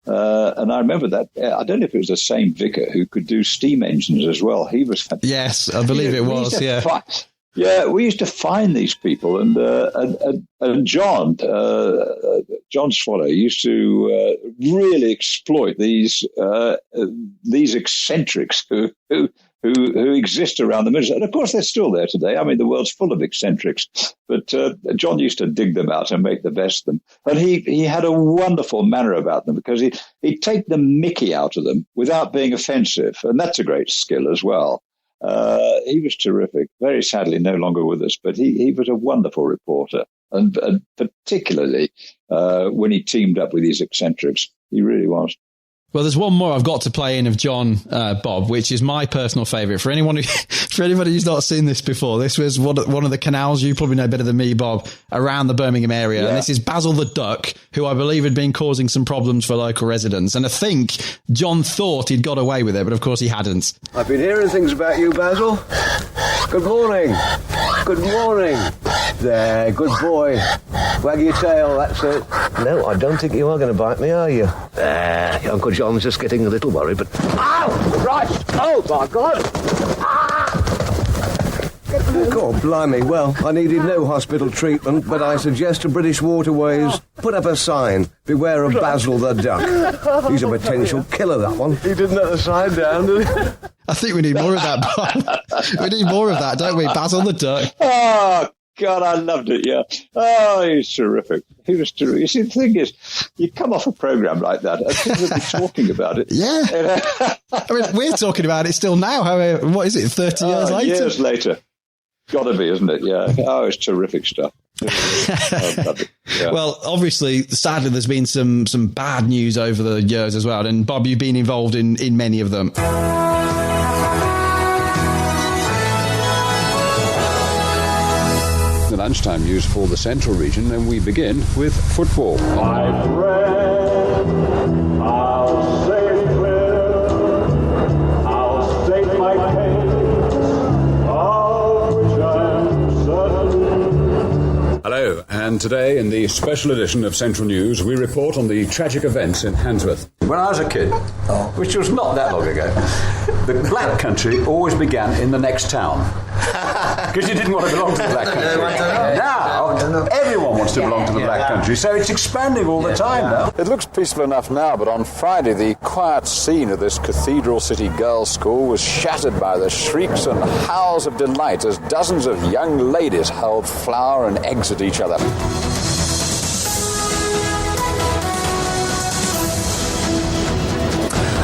And I remember that. I don't know if it was the same vicar who could do steam engines as well. He was fantastic. Yes, I believe it was. Yeah, we used to find these people, and John Swallow used to really exploit these eccentrics who exist around the Middle East. And of course, they're still there today. I mean, the world's full of eccentrics, but John used to dig them out and make the best of them. And he had a wonderful manner about them because he'd take the mickey out of them without being offensive. And that's a great skill as well. He was terrific. Very sadly, no longer with us, but he was a wonderful reporter. And particularly when he teamed up with these eccentrics, he really was. Well, there's one more I've got to play in of John, Bob, which is my personal favourite. For anybody who's not seen this before, this was one of the canals, you probably know better than me, Bob, around the Birmingham area. Yeah. And this is Basil the Duck, who I believe had been causing some problems for local residents. And I think John thought he'd got away with it, but of course he hadn't. I've been hearing things about you, Basil. Good morning. Good morning. There, good boy. Wag your tail, that's it. No, I don't think you are going to bite me, are you? Uncle John's just getting a little worried, but... Ow! Right! Oh, my God! God, blimey. Well, I needed no hospital treatment, but I suggest to British Waterways, put up a sign, beware of Basil the Duck. He's a potential killer, that one. He didn't let the sign down, did he? I think we need more of that, Bob. We need more of that, don't we? Basil the Duck. Oh, God, I loved it, yeah. Oh, he's terrific. He was terrific. You see, the thing is, you come off a programme like that and people will be talking about it. Yeah. I mean, we're talking about it still now. However, what is it, 30 years later? Years later. Got to be, isn't it? Yeah. Oh, it's terrific stuff. Yeah. Well, obviously, sadly, there's been some bad news over the years as well. And, Bob, you've been involved in many of them. lunchtime news for the central region, and we begin with football. My friend, I'll say it clear, I'll state my case, of which I'm certain. Hello, and today in the special edition of Central News, we report on the tragic events in Handsworth. When I was a kid, which was not that long ago, the black country always began in the next town. Because you didn't want to belong to the black country. Now, everyone wants to belong to the black country, so it's expanding all the time now. It looks peaceful enough now, but on Friday, the quiet scene of this Cathedral City Girls' School was shattered by the shrieks and howls of delight as dozens of young ladies hurled flour and eggs at each other.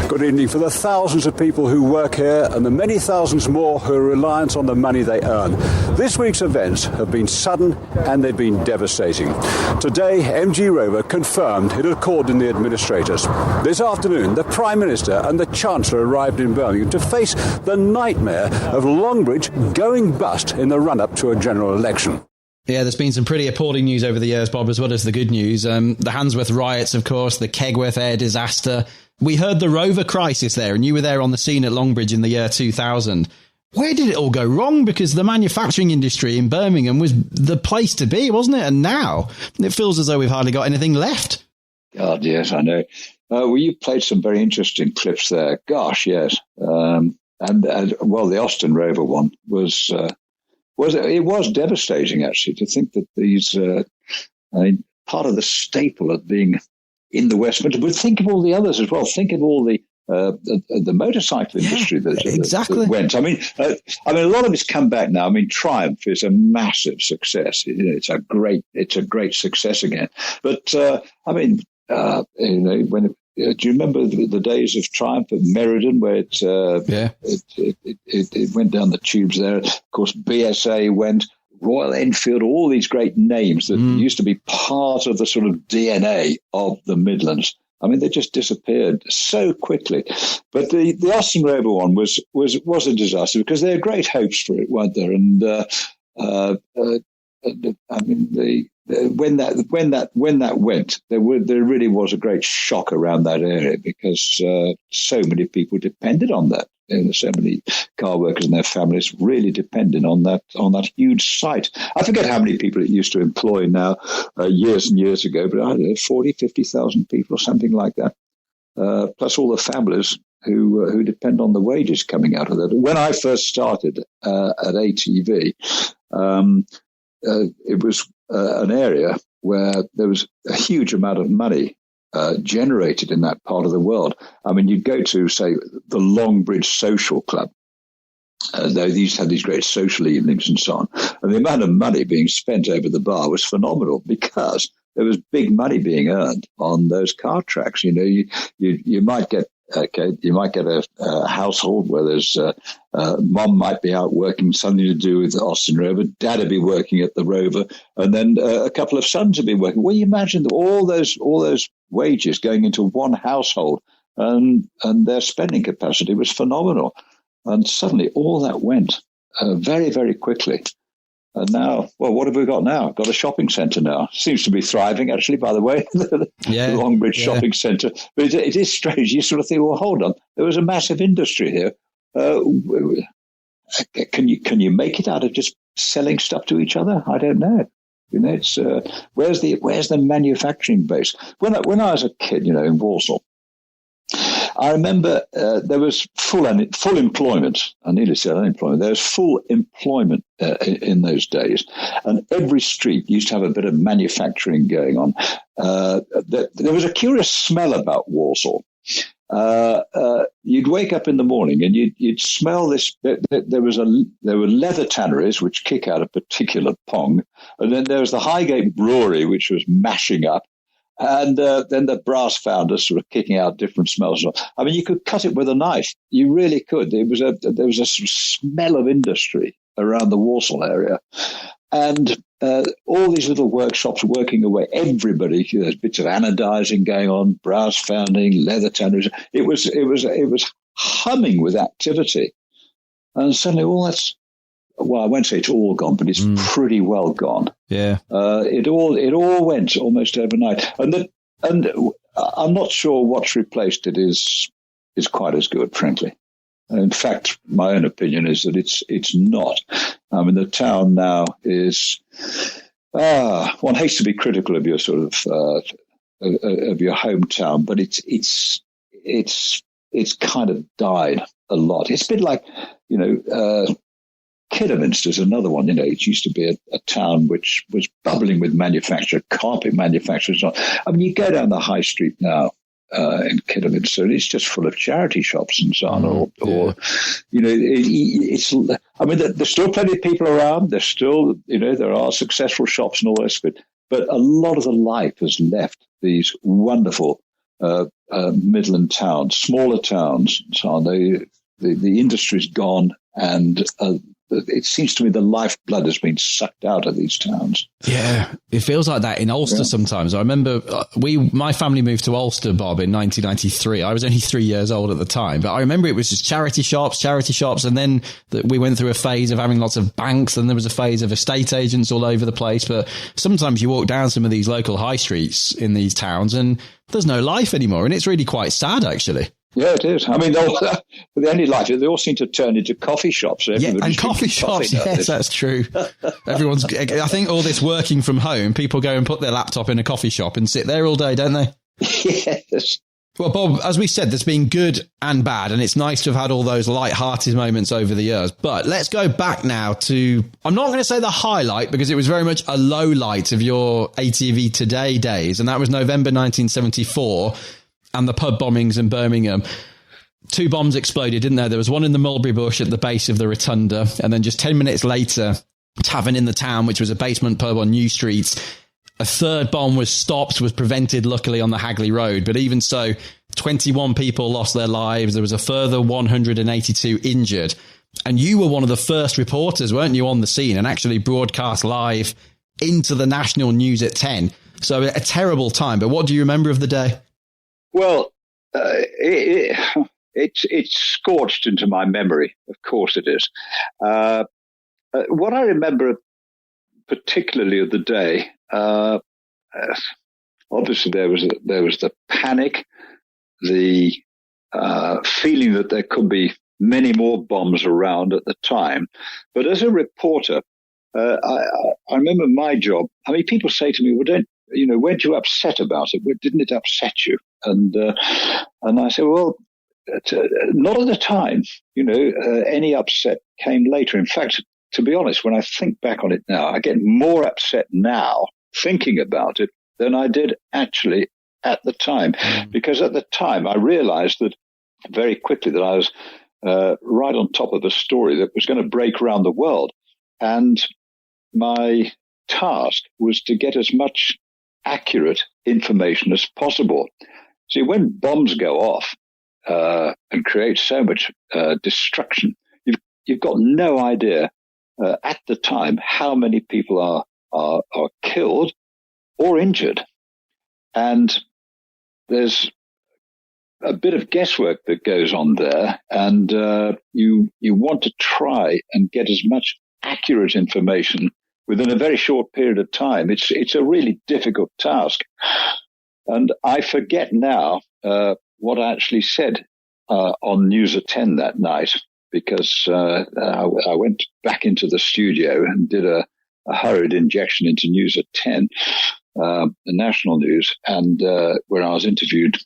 Good evening. For the thousands of people who work here and the many thousands more who are reliant on the money they earn, this week's events have been sudden and they've been devastating. Today, MG Rover confirmed it had called in the administrators. This afternoon, the Prime Minister and the Chancellor arrived in Birmingham to face the nightmare of Longbridge going bust in the run-up to a general election. Yeah, there's been some pretty appalling news over the years, Bob, as well as the good news. The Handsworth riots, of course, the Kegworth air disaster. We heard the Rover crisis there, and you were there on the scene at Longbridge in the year 2000. Where did it all go wrong? Because the manufacturing industry in Birmingham was the place to be, wasn't it? And now it feels as though we've hardly got anything left. God, yes, I know. Well, you played some very interesting clips there. Gosh, yes. And the Austin Rover one was devastating, actually, to think that these, part of the staple of being in the West Midlands, but think of all the others as well. Think of all the motorcycle industry that went. I mean, a lot of it's come back now. I mean, Triumph is a massive success. It's a great success again. But when do you remember the days of Triumph at Meriden, where it went down the tubes there? Of course, BSA went. Royal Enfield, all these great names that used to be part of the sort of DNA of the Midlands. I mean, they just disappeared so quickly. But the Austin Rover one was a disaster because there are great hopes for it, weren't there? And when that went, there really was a great shock around that area because so many people depended on that. So many car workers and their families really depended on that huge site. I forget how many people it used to employ now, years and years ago, but I don't know, 40, 50,000 people or something like that. Plus all the families who depend on the wages coming out of that. When I first started at ATV, it was an area where there was a huge amount of money generated in that part of the world. I mean, you'd go to, say, the Longbridge Social Club. They used to have these great social evenings and so on. And the amount of money being spent over the bar was phenomenal because there was big money being earned on those car tracks. You know, you might get a household where there's mom might be out working something to do with the Austin Rover, dad would be working at the Rover, and then a couple of sons would be working. Well, you imagine all those wages going into one household, and their spending capacity was phenomenal. And suddenly all that went very, very quickly. And now, well, what have we got now? Got a shopping centre now. Seems to be thriving, actually, by the way, the Longbridge shopping centre. But it is strange. You sort of think, well, hold on. There was a massive industry here. Can you make it out of just selling stuff to each other? I don't know. You know, it's where's the manufacturing base? When I was a kid, you know, in Walsall, I remember there was full employment. I nearly said unemployment. There was full employment in those days. And every street used to have a bit of manufacturing going on. There was a curious smell about Walsall. You'd wake up in the morning and you'd smell this. There were leather tanneries which kick out a particular pong. And then there was the Highgate Brewery, which was mashing up. And then the brass founders sort of kicking out different smells. I mean, you could cut it with a knife. You really could. There was a sort of smell of industry around the Walsall area. And all these little workshops working away, everybody, there's bits of anodizing going on, brass founding, leather tanneries. It was humming with activity. And suddenly all well, I won't say it's all gone, but it's pretty well gone. Yeah. It all went almost overnight. And I'm not sure what's replaced it is quite as good, frankly. In fact, my own opinion is that it's not. I mean, the town now is. One hates to be critical of your sort of your hometown, but it's kind of died a lot. It's been like, Kidderminster's another one. It used to be a town which was bubbling with manufacture, carpet manufacturers. I mean, you go down the high street now in Kidderminster, it's just full of charity shops and so on. There's still plenty of people around. There's still, there are successful shops and all this, but a lot of the life has left these wonderful Midland towns, smaller towns and so on. The industry's gone, and it seems to me the lifeblood has been sucked out of these towns. Yeah, it feels like that in Ulster sometimes. I remember my family moved to Ulster, Bob, in 1993. I was only 3 years old at the time, but I remember it was just charity shops, and then we went through a phase of having lots of banks, and there was a phase of estate agents all over the place. But sometimes you walk down some of these local high streets in these towns and there's no life anymore, and it's really quite sad, actually. Yeah, it is. I mean, the only life, they all seem to turn into coffee shops. And coffee shops, yes, that's true. I think all this working from home, people go and put their laptop in a coffee shop and sit there all day, don't they? Yes. Well, Bob, as we said, there's been good and bad, and it's nice to have had all those light-hearted moments over the years. But let's go back now to, I'm not going to say the highlight, because it was very much a low light of your ATV Today days, and that was November 1974. And the pub bombings in Birmingham. 2 bombs exploded, didn't there? There was one in the Mulberry Bush at the base of the Rotunda. And then just 10 minutes later, Tavern in the Town, which was a basement pub on New Street. A 3rd bomb was prevented, luckily, on the Hagley Road. But even so, 21 people lost their lives. There was a further 182 injured. And you were one of the first reporters, weren't you, on the scene, and actually broadcast live into the national news at 10. So a terrible time. But what do you remember of the day? Well, it's scorched into my memory. Of course it is. What I remember particularly of the day, obviously there was the panic, the feeling that there could be many more bombs around at the time. But as a reporter, I remember my job. I mean, people say to me, well, weren't you upset about it? Didn't it upset you? And I said, well, not at the time. Any upset came later. In fact, to be honest, when I think back on it now, I get more upset now thinking about it than I did actually at the time. Because at the time, I realized that very quickly that I was right on top of a story that was going to break around the world. And my task was to get as much accurate information as possible. See, when bombs go off and create so much destruction, you've got no idea at the time how many people are killed or injured, and there's a bit of guesswork that goes on there, and you want to try and get as much accurate information within a very short period of time. It's a really difficult task. And I forget now what I actually said on News at 10 that night, because I went back into the studio and did a hurried injection into News at 10, the national news, and where I was interviewed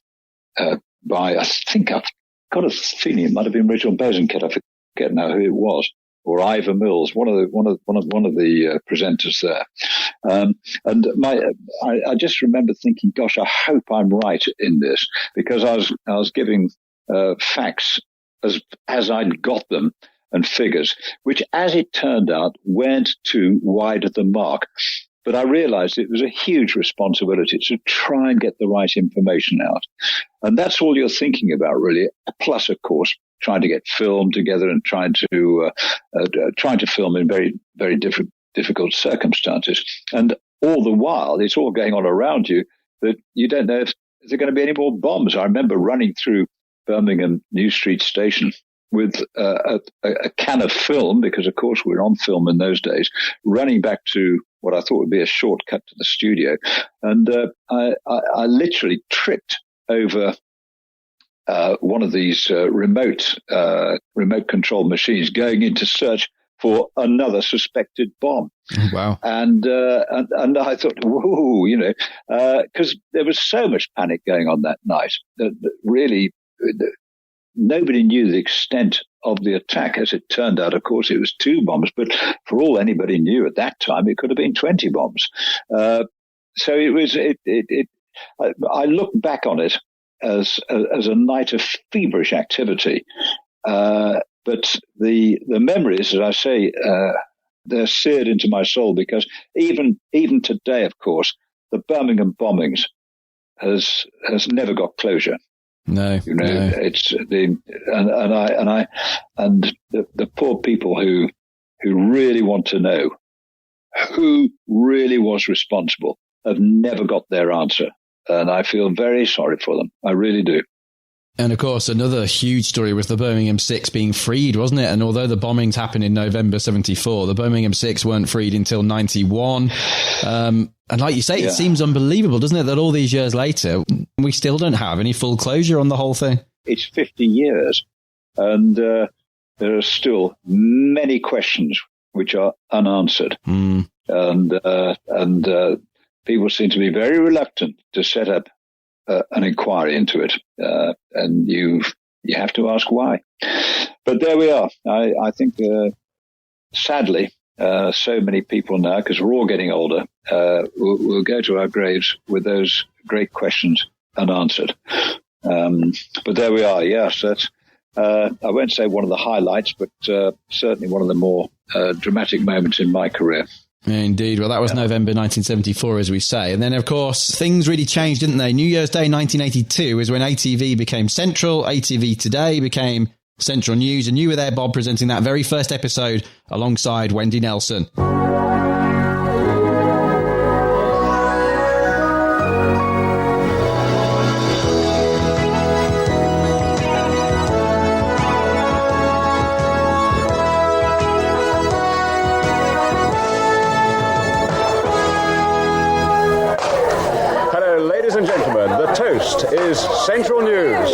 by, I think I've got a feeling it might have been Rachel Bosanquet. I forget now who it was. Or Ivor Mills, one of the presenters there, and I just remember thinking, "Gosh, I hope I'm right in this," because I was giving facts as I'd got them and figures, which, as it turned out, weren't too wide of the mark. But I realized it was a huge responsibility to try and get the right information out, and that's all you're thinking about, really. Plus, of course, trying to get film together and trying to film in very, very difficult circumstances. And all the while, it's all going on around you that you don't know if there are going to be any more bombs. I remember running through Birmingham New Street Station with a can of film, because of course we were on film in those days, running back to what I thought would be a shortcut to the studio. And I literally tripped over one of these remote control machines going in to search for another suspected bomb. Wow. And I thought, whoa, because there was so much panic going on that night that really nobody knew the extent of the attack. As it turned out, of course, it was 2 bombs, but for all anybody knew at that time, it could have been 20 bombs. So it was, I look back on it as a night of feverish activity. But the memories, as I say, they're seared into my soul, because even today, of course, the Birmingham bombings has never got closure. No, no. It's the poor people who really want to know who really was responsible have never got their answer, and I feel very sorry for them. I really do. And of course, another huge story was the Birmingham 6 being freed, wasn't it? And although the bombings happened in November 74, the Birmingham 6 weren't freed until 91. And like you say, It seems unbelievable, doesn't it, that all these years later, we still don't have any full closure on the whole thing. It's 50 years, and there are still many questions which are unanswered. Mm. And people seem to be very reluctant to set up an inquiry into it, and you have to ask why. But there we are. I think, sadly, so many people now, because we're all getting older, we'll go to our graves with those great questions unanswered. But there we are. Yes, that's. I won't say one of the highlights, but certainly one of the more dramatic moments in my career. Indeed. Well, that was November 1974, as we say. And then, of course, things really changed, didn't they? New Year's Day 1982 is when ATV became Central. ATV Today became Central News. And you were there, Bob, presenting that very first episode alongside Wendy Nelson. Is Central News.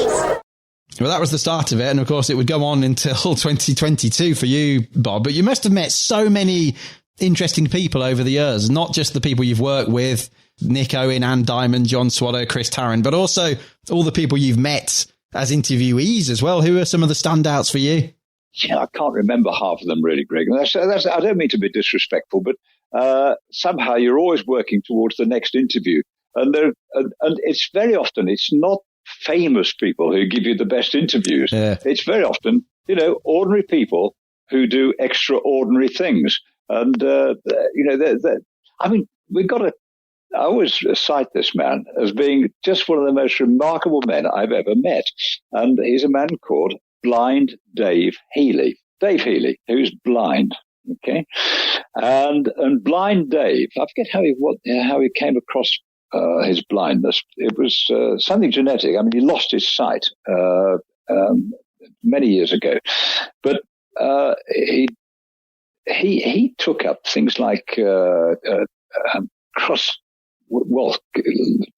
Well, that was the start of it, and of course it would go on until 2022 for you, Bob. But you must have met so many interesting people over the years, not just the people you've worked with, Nick Owen, Anne Diamond, John Swallow, Chris Tarrant, but also all the people you've met as interviewees as well. Who are some of the standouts for you? Yeah, I can't remember half of them really, Greg. That's, I don't mean to be disrespectful, but somehow you're always working towards the next interview. And it's very often, it's not famous people who give you the best interviews. Yeah. It's very often, ordinary people who do extraordinary things. And, I mean, I always cite this man as being just one of the most remarkable men I've ever met. And he's a man called Blind Dave Healy. Dave Healy, who's blind. Okay. And Blind Dave, I forget how he came across his blindness. It was something genetic. I mean, he lost his sight many years ago, but he took up things like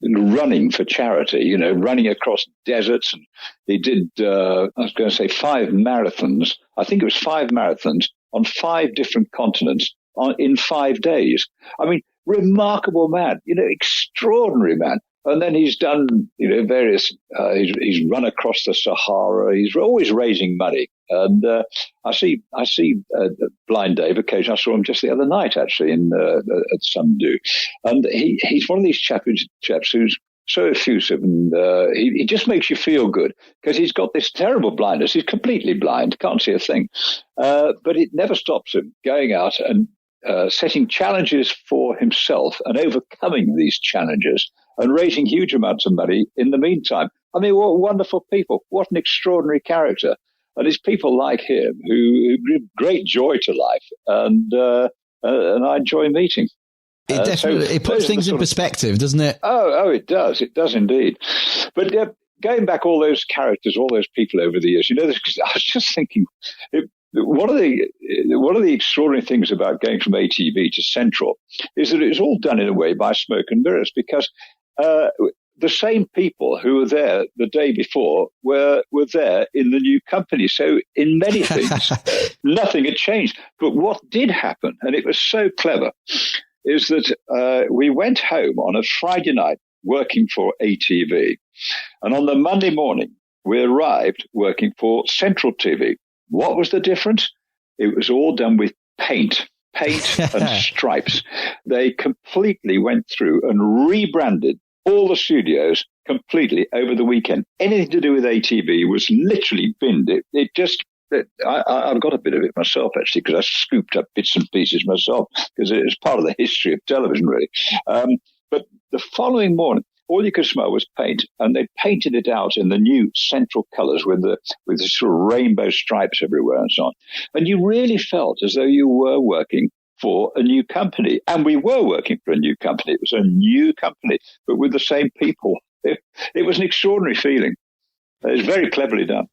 running for charity. Running across deserts, and he did. I was going to say 5 marathons. I think it was 5 marathons on 5 different continents in 5 days. I mean, remarkable man, extraordinary man. And then he's done, various, he's run across the Sahara. He's always raising money. And, I see Blind Dave occasionally. I saw him just the other night, actually, at some do. And he's one of these chaps who's so effusive, and he just makes you feel good, because he's got this terrible blindness. He's completely blind, can't see a thing. But it never stops him going out and setting challenges for himself and overcoming these challenges and raising huge amounts of money in the meantime. I mean, what wonderful people. What an extraordinary character. And it's people like him who give great joy to life, and I enjoy meeting. It definitely it puts things in perspective, doesn't it? Oh, it does. It does indeed. But going back all those characters, all those people over the years, I was just thinking, one of the extraordinary things about going from ATV to Central is that it was all done in a way by smoke and mirrors, because the same people who were there the day before were there in the new company. So in many things, nothing had changed. But what did happen, and it was so clever, is that we went home on a Friday night working for ATV. And on the Monday morning, we arrived working for Central TV. What was the difference? It was all done with paint and stripes. They completely went through and rebranded all the studios completely over the weekend. Anything to do with ATV was literally binned. I've got a bit of it myself, actually, because I scooped up bits and pieces myself, because it was part of the history of television, really. But the following morning, all you could smell was paint, and they painted it out in the new Central colours with the sort of rainbow stripes everywhere and so on. And you really felt as though you were working for a new company. And we were working for a new company. It was a new company, but with the same people. It was an extraordinary feeling. It was very cleverly done.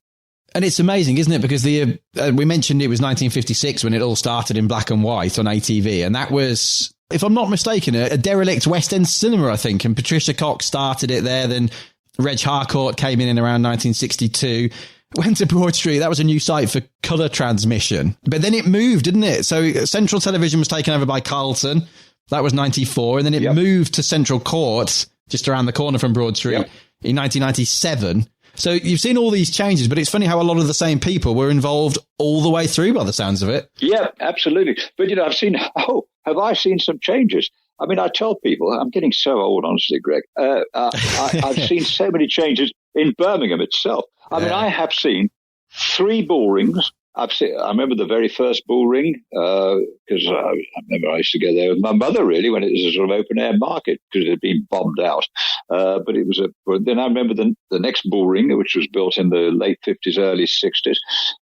And it's amazing, isn't it? Because we mentioned it was 1956 when it all started in black and white on ATV. And that was, if I'm not mistaken, a derelict West End cinema, I think. And Patricia Cox started it there. Then Reg Harcourt came in around 1962. Went to Broad Street. That was a new site for colour transmission. But then it moved, didn't it? So Central Television was taken over by Carlton. That was 94. And then it moved to Central Court, just around the corner from Broad Street, in 1997. So you've seen all these changes, but it's funny how a lot of the same people were involved all the way through by the sounds of it. Yeah, absolutely. But, have I seen some changes? I mean, I tell people, I'm getting so old, honestly, Greg. I've seen so many changes in Birmingham itself. I mean, I have seen 3 bull rings. I remember the very first bull ring, because I remember I used to go there with my mother, really, when it was a sort of open air market, because it had been bombed out. But then I remember the next bull ring, which was built in the late 50s, early 60s.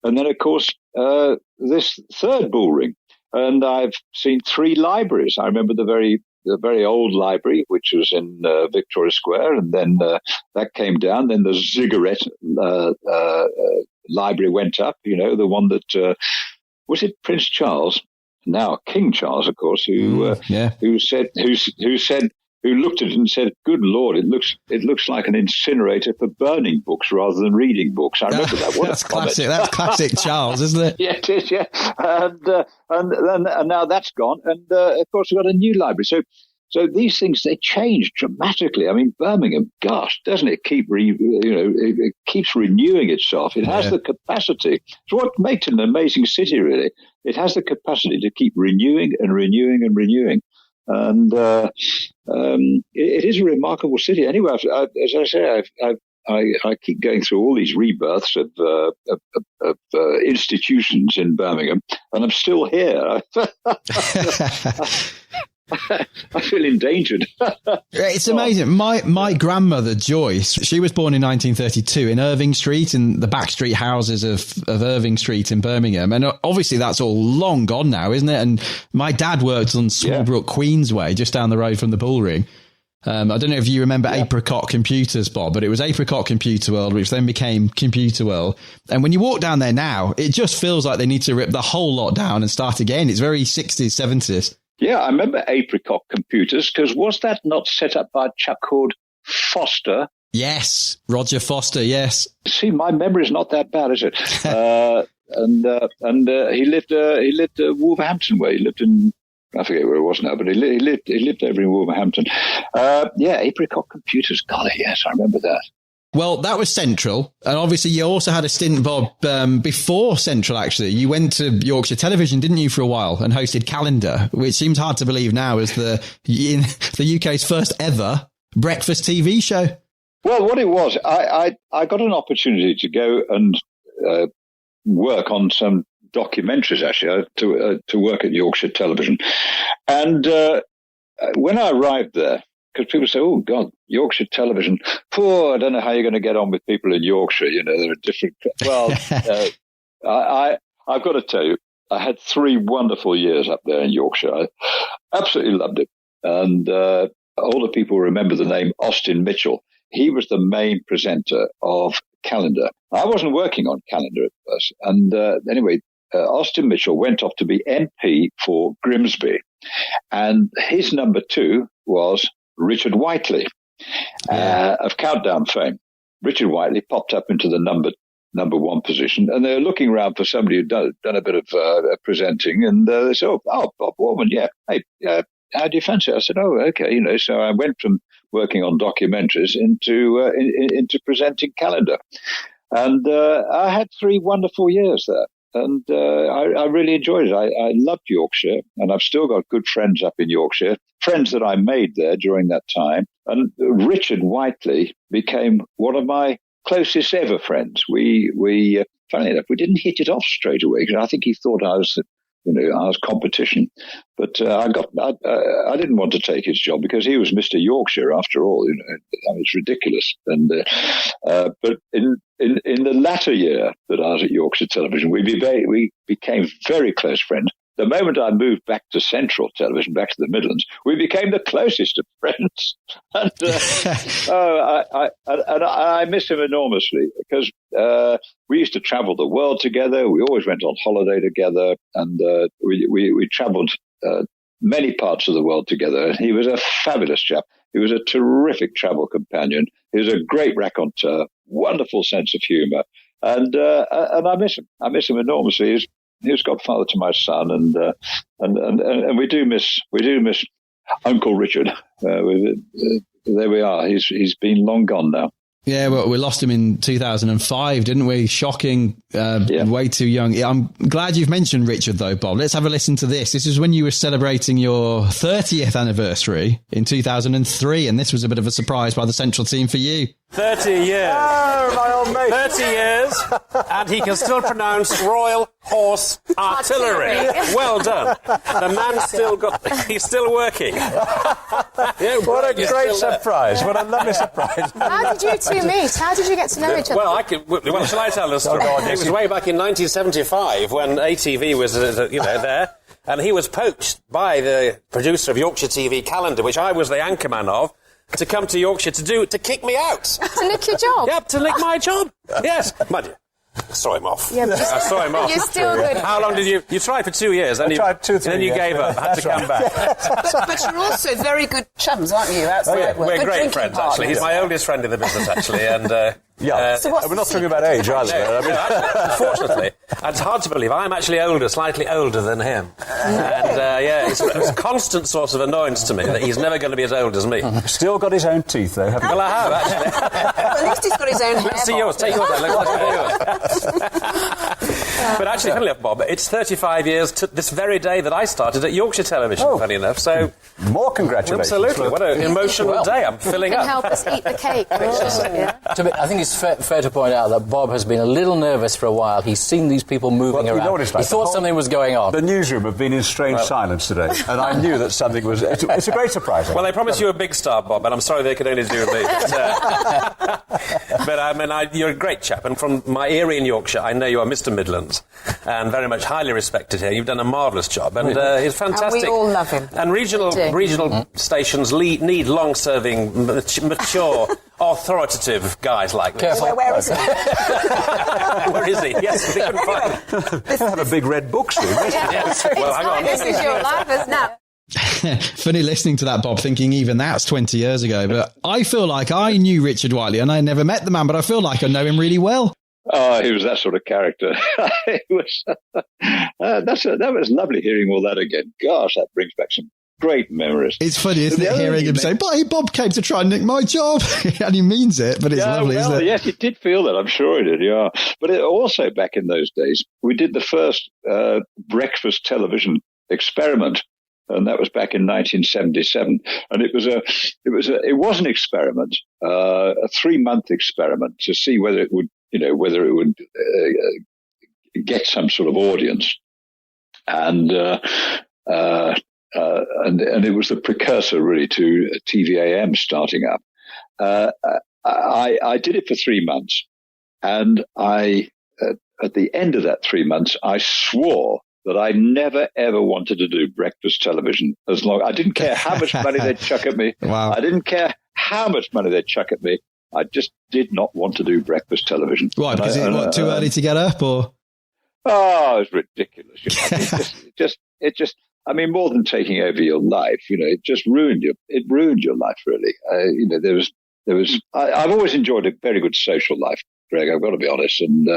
And then, of course, this third bull ring. And I've seen 3 libraries. I remember the very old library, which was in Victoria Square, and then that came down. Then the Ziggurat library went up. The one that was it Prince Charles, now King Charles, of course, who looked at it and said, "Good Lord, it looks like an incinerator for burning books rather than reading books." I remember that. That's classic. That's classic Charles, isn't it? Yeah, it is. Yeah, and now that's gone, and of course we've got a new library. So these things, they change dramatically. I mean, Birmingham, gosh, doesn't it keep it keeps renewing itself? It has the capacity. It's what makes it an amazing city, really. It has the capacity to keep renewing and renewing and renewing. And it is a remarkable city. Anyway, as I say, I keep going through all these rebirths of institutions in Birmingham, and I'm still here. I feel endangered. It's amazing. My grandmother, Joyce, she was born in 1932 in Irving Street, in the backstreet houses of Irving Street in Birmingham. And obviously that's all long gone now, isn't it? And my dad worked on Swallowbrook Queensway, just down the road from the Bull Ring. I don't know if you remember Apricot Computers, Bob, but it was Apricot Computer World, which then became Computer World. And when you walk down there now, it just feels like they need to rip the whole lot down and start again. It's very 60s, 70s. Yeah, I remember Apricot Computers, because was that not set up by a chap called Foster? Yes, Roger Foster, yes. See, my memory is not that bad, is it? And he lived Wolverhampton way. He lived in, I forget where it was now, but he lived over in Wolverhampton. Apricot Computers, golly, yes, I remember that. Well, that was Central. And obviously you also had a stint, Bob, before Central, actually. You went to Yorkshire Television, didn't you, for a while, and hosted Calendar, which seems hard to believe now is the UK's first ever breakfast TV show. Well, what it was, I got an opportunity to go and work on some documentaries, actually, to work at Yorkshire Television. And when I arrived there, because people say, "Oh God, Yorkshire Television. I don't know how you're going to get on with people in Yorkshire. They're a different." Well, I've got to tell you, I had 3 wonderful years up there in Yorkshire. I absolutely loved it, and older people remember the name Austin Mitchell. he was the main presenter of Calendar. I wasn't working on Calendar at first. And anyway, Austin Mitchell went off to be MP for Grimsby. And his number 2 was Richard Whiteley of Countdown fame. Richard Whiteley popped up into the number 1 position, and they were looking around for somebody who'd done a bit of presenting, and they said, oh, Bob Warman, yeah. Hey, how do you fancy it? I said, oh, okay. So I went from working on documentaries into presenting Calendar. And I had 3 wonderful years there. And I really enjoyed it. I loved Yorkshire, and I've still got good friends up in Yorkshire, friends that I made there during that time. And Richard Whiteley became one of my closest ever friends. We funny enough, we didn't hit it off straight away, because I think he thought I was competition. But I didn't want to take his job because he was Mr. Yorkshire after all. It's ridiculous. And but in the latter year that I was at Yorkshire Television, we became very close friends. The moment I moved back to Central Television, back to the Midlands, we became the closest of friends. And I miss him enormously, because we used to travel the world together. We always went on holiday together, and we traveled many parts of the world together. He was a fabulous chap. He was a terrific travel companion. He was a great raconteur, wonderful sense of humour, and I miss him. I miss him enormously. He was godfather to my son, and we do miss Uncle Richard. There we are. He's been long gone now. Yeah, well, we lost him in 2005, didn't we? Shocking, way too young. I'm glad you've mentioned Richard, though, Bob. Let's have a listen to this. This is when you were celebrating your 30th anniversary in 2003, and this was a bit of a surprise by the Central team for you. 30 years. Oh, my old mate. 30 years, and he can still pronounce Royal Horse Artillery. Well done. The man's he's still working. What a great surprise. What a lovely surprise. How did you two meet? How did you get to know each other? Well, shall I tell the story? It was way back in 1975 when ATV was, there. And he was poached by the producer of Yorkshire TV Calendar, which I was the anchorman of, to come to Yorkshire to kick me out. To nick your job? Yep, to nick my job. Yes. Mind you, I saw him off. Yeah, I saw him off. You're still good. How long did you tried for 2 years? I tried 2, 3 then you years. gave up, had to come back. But you're also very good chums, aren't you? Outside work. We're Good great drinking friends, partners. actually. He's my oldest friend in the business, actually, and... So what's we're not talking about age either. Unfortunately, it's hard to believe, I'm actually slightly older than him. And it's a constant source of annoyance to me that he's never going to be as old as me. Still got his own teeth, though, haven't you? Well, I have, actually. Well, at least he's got his own hair. Let's see yours. Take yours. Let's see yours. But actually, funnily enough, Bob, it's 35 years to this very day that I started at Yorkshire Television, funny enough. So more congratulations. Absolutely. What an emotional day. I'm filling up. You can help us eat the cake, Richard. I think it's fair to point out that Bob has been a little nervous for a while. He's seen these people moving around. He thought something was going on. The newsroom have been in strange silence today, and I knew that something was... It's a great surprise. Well, they promised you a big star, Bob, and I'm sorry they could only do me. But I mean, you're a great chap, and from my era in Yorkshire, I know you are Mr. Midlands, and very much highly respected here. You've done a marvellous job, and he's fantastic. And we all love him. And regional stations need long-serving, mature, authoritative guys like this. Careful. Where is he? Where is he? Yes, they couldn't find him. They have a big red book soon. Well, hang on. This is your life, isn't it? Funny listening to that, Bob, thinking even that's 20 years ago. But I feel like I knew Richard Whiteley, and I never met the man, but I feel like I know him really well. Oh, he was that sort of character. That was lovely hearing all that again. Gosh, that brings back some great memories. It's funny, isn't it, hearing him say, "But Bob came to try and nick my job," and he means it. But it's lovely, isn't it? Yes, he did feel that. I'm sure he did. Yeah, but also back in those days, we did the first breakfast television experiment. And that was back in 1977, and it was an experiment, a 3-month experiment to see whether it would get some sort of audience, and it was the precursor really to TVAM starting up. I did it for 3 months, and at the end of that 3 months, I swore that I never, ever wanted to do breakfast television I didn't care how much money they'd chuck at me. Wow. I didn't care how much money they'd chuck at me. I just did not want to do breakfast television. Why? Because it's too early to get up, or? Oh, it's ridiculous. It just. I mean, more than taking over your life, it just ruined your life, really. I've always enjoyed a very good social life, Greg, I've got to be honest. And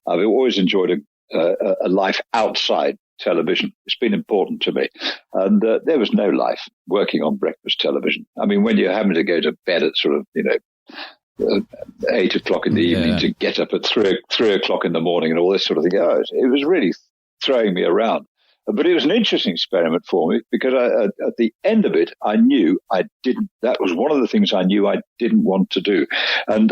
I've always enjoyed a life outside television. It's been important to me. And there was no life working on breakfast television. I mean, when you're having to go to bed at sort of, 8 o'clock in the evening to get up at 3 o'clock in the morning and all this sort of thing, it was really throwing me around. But it was an interesting experiment for me because at the end of it, I knew that was one of the things I knew I didn't want to do. And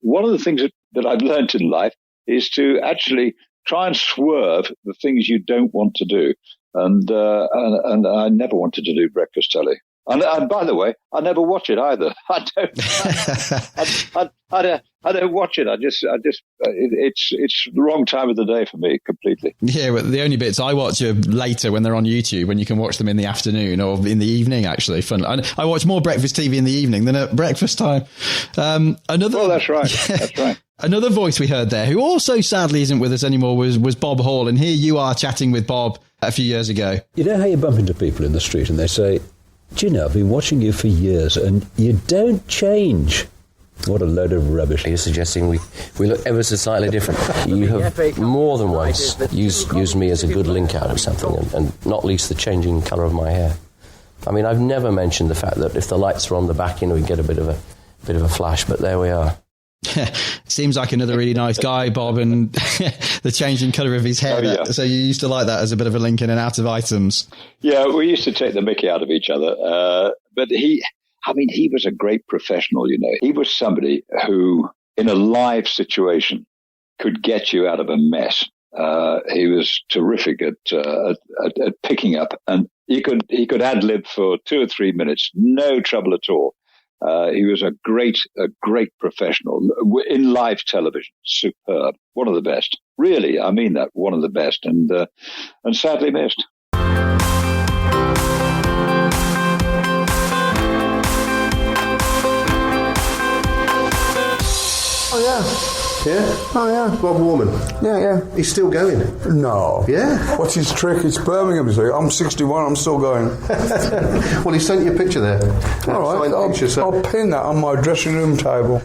one of the things that I've learned in life is to actually try and swerve the things you don't want to do. And I never wanted to do breakfast telly. And by the way, I never watch it either. I don't watch it. It's the wrong time of the day for me completely. Yeah, but the only bits I watch are later when they're on YouTube, when you can watch them in the afternoon or in the evening. Actually, fun. I watch more breakfast TV in the evening than at breakfast time. Well, that's right. Yeah, that's right. Another voice we heard there, who also sadly isn't with us anymore, was Bob Hall, and here you are chatting with Bob a few years ago. You know how you bump into people in the street and they say, "Do you know, I've been watching you for years and you don't change." What a load of rubbish. You're suggesting we look ever so slightly different. You have more than once used me as a good link out of something, and not least the changing colour of my hair. I mean, I've never mentioned the fact that if the lights are on the back, we get a bit of a flash, but there we are. Seems like another really nice guy, Bob, and the changing colour of his hair. Yeah. So you used to like that as a bit of a link in and out of items. Yeah, we used to take the mickey out of each other. But he was a great professional, He was somebody who, in a live situation, could get you out of a mess. He was terrific at picking up, and he could ad-lib for 2 or 3 minutes, no trouble at all. He was a great professional in live television. Superb. One of the best. Really, I mean that. One of the best, and sadly missed. Oh, yeah. Yeah? Oh, yeah. Bob Warman. Yeah. He's still going. No. Yeah? What's his trick? It's Birmingham, so I'm 61, I'm still going. Well, he sent you a picture there. All right, I'll pin that on my dressing room table.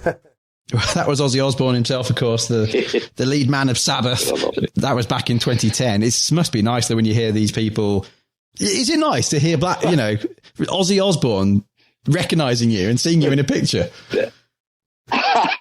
That was Ozzy Osbourne himself, of course, the lead man of Sabbath. That was back in 2010. It must be nice that when you hear these people... Is it nice to hear Ozzy Osbourne recognising you and seeing you in a picture? Yeah.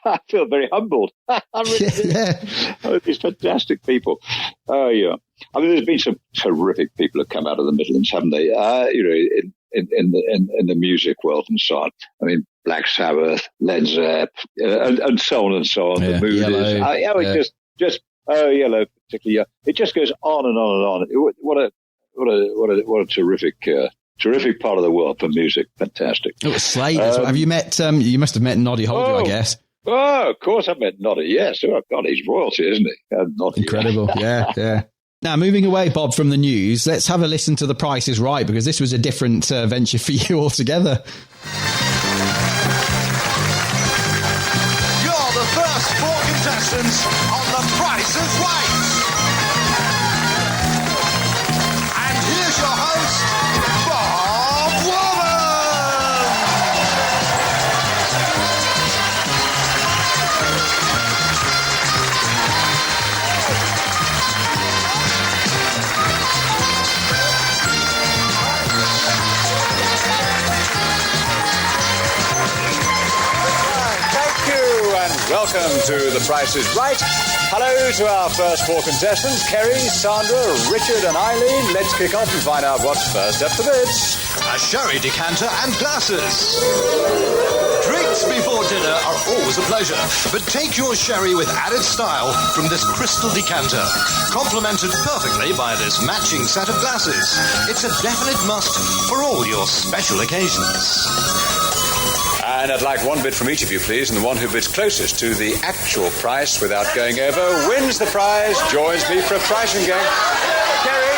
I feel very humbled. I really do. Yeah. Oh, these fantastic people. Oh, yeah. I mean, there's been some terrific people who have come out of the Midlands, haven't they? In the music world and so on. I mean, Black Sabbath, Led Zepp, and so on and so on. Yeah, the Moodies. Yellow particularly. Yeah. It just goes on and on and on. What a terrific part of the world for music. Fantastic. Oh, Slade. Have you met? You must have met Noddy Holder, I guess. Oh, of course I've met Noddy. Yes. Oh, God, he's royalty, isn't he? Noddy. Incredible. Yeah. Now, moving away, Bob, from the news, let's have a listen to The Price is Right, because this was a different venture for you altogether. You're the first 4 contestants on The Price is Right. And here's your host, Bob Warman. Welcome to The Price is Right. Hello to our first 4 contestants, Kerry, Sandra, Richard and Eileen. Let's kick off and find out what's first up for bids. A sherry decanter and glasses. Drinks before dinner are always a pleasure, but take your sherry with added style from this crystal decanter, complemented perfectly by this matching set of glasses. It's a definite must for all your special occasions. And I'd like 1 bid from each of you, please, and the one who bids closest to the actual price without going over wins the prize, joins me for a pricing game. Kerry?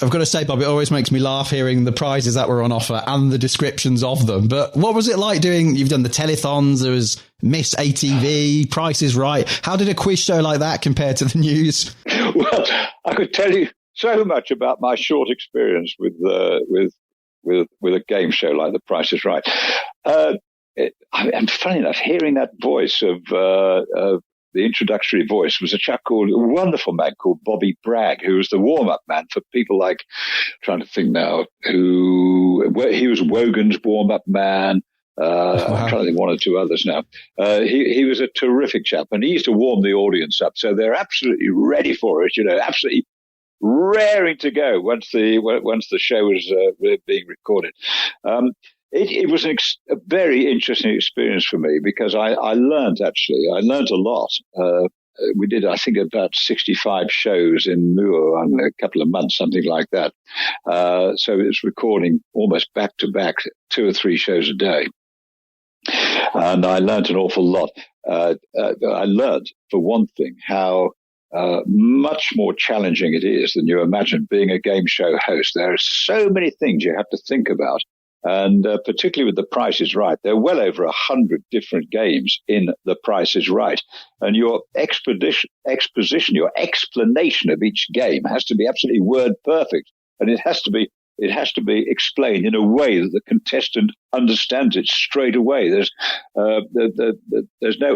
I've got to say, Bob, it always makes me laugh hearing the prizes that were on offer and the descriptions of them. But what was it like you've done the telethons, there was Miss ATV, Price is Right. How did a quiz show like that compare to the news? Well, I could tell you so much about my short experience with a game show like The Price is Right. And funny enough, hearing that voice of the introductory voice was a wonderful man called Bobby Bragg, who was the warm-up man for people like, trying to think now, he was Wogan's warm-up man. I'm trying to think one or two others now. He was a terrific chap, and he used to warm the audience up, so they're absolutely ready for it, absolutely raring to go once the show was being recorded. It was a very interesting experience for me because I learned a lot. We did, I think, about 65 shows in Muir in a couple of months, something like that. So it was recording almost back to back, 2 or 3 shows a day. And I learned an awful lot. I learned, for one thing, how much more challenging it is than you imagine being a game show host. There are so many things you have to think about. And particularly with The Price is Right, there are well over 100 different games in The Price is Right. And your exposition, your explanation of each game has to be absolutely word perfect. And it has to be explained in a way that the contestant understands it straight away. There's no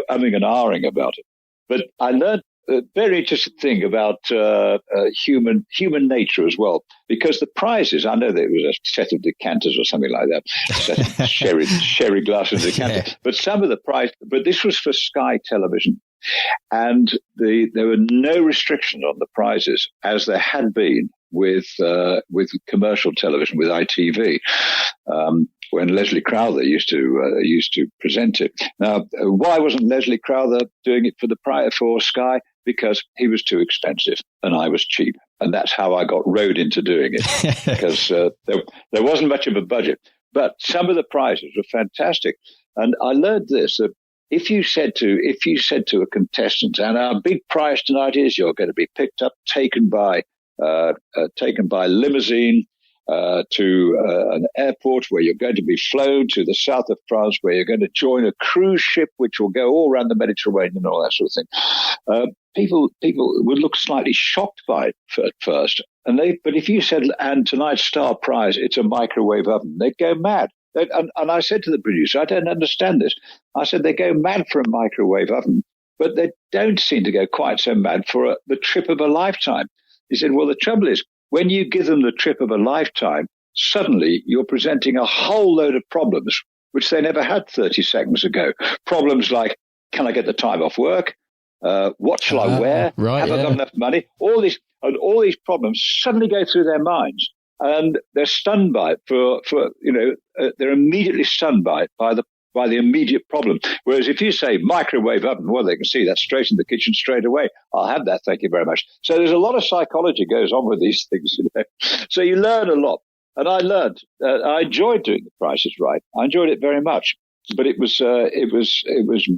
umming and ahhing about it. But I learned a very interesting thing about human nature as well, because the prizes, I know that it was a set of decanters or something like that, a set of sherry glasses decanters, but some of the but this was for Sky Television, and there were no restrictions on the prizes as there had been with commercial television, with ITV. When Leslie Crowther used to present it. Now, why wasn't Leslie Crowther doing it for Sky? Because he was too expensive and I was cheap, and that's how I got rowed into doing it. Because there wasn't much of a budget, but some of the prizes were fantastic, and I learned this: that if you said to a contestant, and our big prize tonight is you're going to be picked up, taken by limousine to an airport where you're going to be flown to the south of France, where you're going to join a cruise ship which will go all around the Mediterranean and all that sort of thing. People would look slightly shocked by it at first, but if you said, and tonight's star prize, it's a microwave oven, they'd go mad. And I said to the producer, I don't understand this. I said, they go mad for a microwave oven, but they don't seem to go quite so mad for the trip of a lifetime. He said, well, the trouble is, when you give them the trip of a lifetime, suddenly you're presenting a whole load of problems which they never had 30 seconds ago. Problems like, can I get the time off work? What shall I wear? Have I got enough money? All these problems suddenly go through their minds, and they're stunned by it. They're immediately stunned by the immediate problem. Whereas if you say microwave oven, well, they can see that straight in the kitchen straight away. I'll have that, thank you very much. So there's a lot of psychology goes on with these things, So you learn a lot. And I learned, I enjoyed doing The Price is Right. I enjoyed it very much. But it was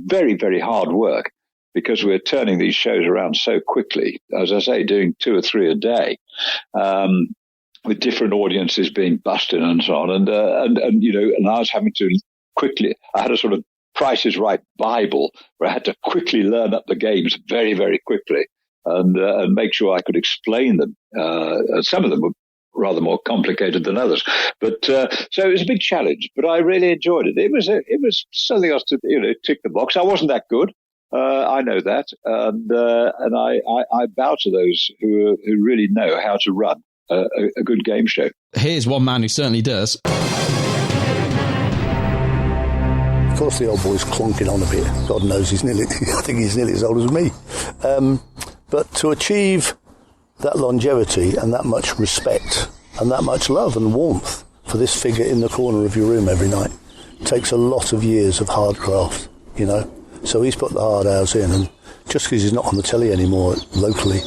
very, very hard work, because we're turning these shows around so quickly. As I say, doing 2 or 3 a day. With different audiences being busted and so on. And I was having to I had a sort of Price is Right Bible where I had to quickly learn up the games very, very quickly and make sure I could explain them. Some of them were rather more complicated than others, but so it was a big challenge. But I really enjoyed it. It was something else to tick the box. I wasn't that good. I know that, and I bow to those who really know how to run a good game show. Here's one man who certainly does. Of course, the old boy's clonking on a bit. God knows I think he's nearly as old as me. But to achieve that longevity and that much respect and that much love and warmth for this figure in the corner of your room every night takes a lot of years of hard graft, So he's put the hard hours in, and just because he's not on the telly anymore locally,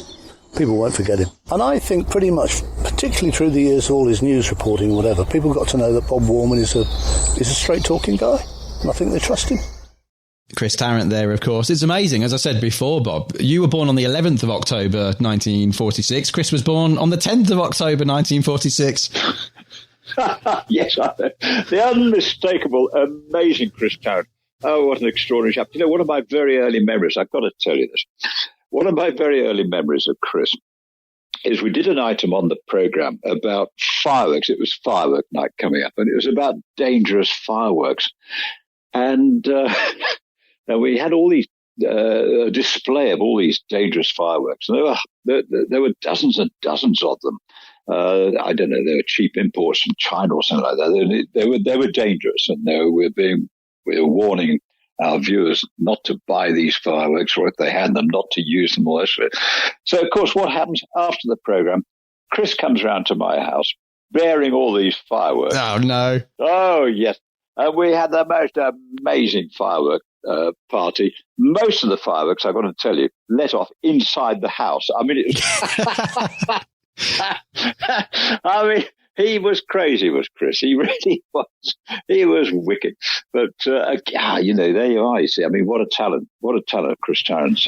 people won't forget him. And I think pretty much, particularly through the years of all his news reporting, whatever, people got to know that Bob Warman is a straight-talking guy. And I think they trust him. Chris Tarrant there, of course. It's amazing. As I said before, Bob, you were born on the 11th of October, 1946. Chris was born on the 10th of October, 1946. Yes, the unmistakable, amazing Chris Tarrant. Oh, what an extraordinary chap. You know, one of my very early memories, I've got to tell you this, one of my very early memories of Chris is we did an item on the programme about fireworks. It was firework night coming up, and it was about dangerous fireworks. And we had all these a display of all these dangerous fireworks. And there were dozens and dozens of them. I don't know, they were cheap imports from China or something like that. They were dangerous, and we were warning our viewers not to buy these fireworks, or if they had them, not to use them. All that sort of. So, of course, what happens after the programme? Chris comes round to my house bearing all these fireworks. Oh, no. Oh, yes. And we had the most amazing firework party. Most of the fireworks, I've got to tell you, let off inside the house. I mean, it was I mean, he was crazy, was Chris. He really was. He was wicked. But, you know, there you are, you see. I mean, what a talent Chris Tarrant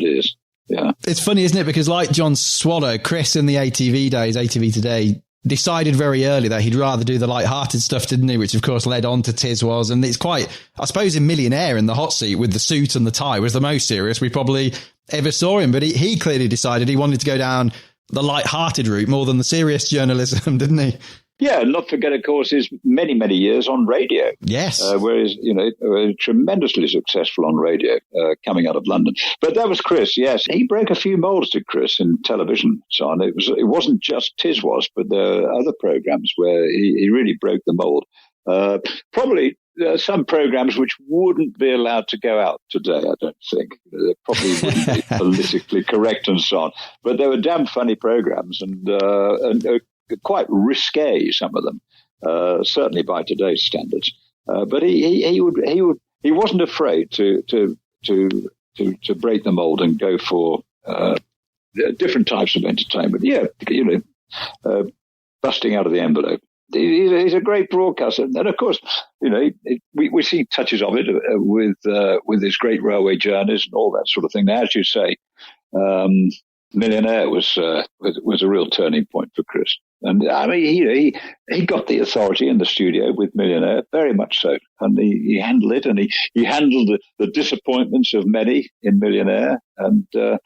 is. Yeah. It's funny, isn't it? Because like John Swallow, Chris in the ATV days, ATV Today, decided very early that he'd rather do the light-hearted stuff, didn't he? Which, of course, led on to Tiz Was. And it's quite, I suppose, in Millionaire in the hot seat with the suit and the tie was the most serious we probably ever saw him. But he clearly decided he wanted to go down the light-hearted route more than the serious journalism, didn't he? Yeah, and not forget, of course, his many, many years on radio. Yes. Whereas, you know, tremendously successful on radio coming out of London. But that was Chris, yes. He broke a few molds, did Chris, in television. So it wasn't just Tiz Was, but there are other programmes where he really broke the mold. Probably some programmes which wouldn't be allowed to go out today, I don't think. They probably wouldn't be politically correct and so on. But they were damn funny programmes and quite risque, some of them, certainly by today's standards. But he wasn't afraid to break the mold and go for different types of entertainment. Yeah, you know, busting out of the envelope. He's a great broadcaster, and of course, you know, we see touches of it with his great railway journeys and all that sort of thing. Now, as you say, Millionaire was a real turning point for Chris. And I mean, he got the authority in the studio with Millionaire, very much so. And he handled it, and he handled the disappointments of many in Millionaire. And it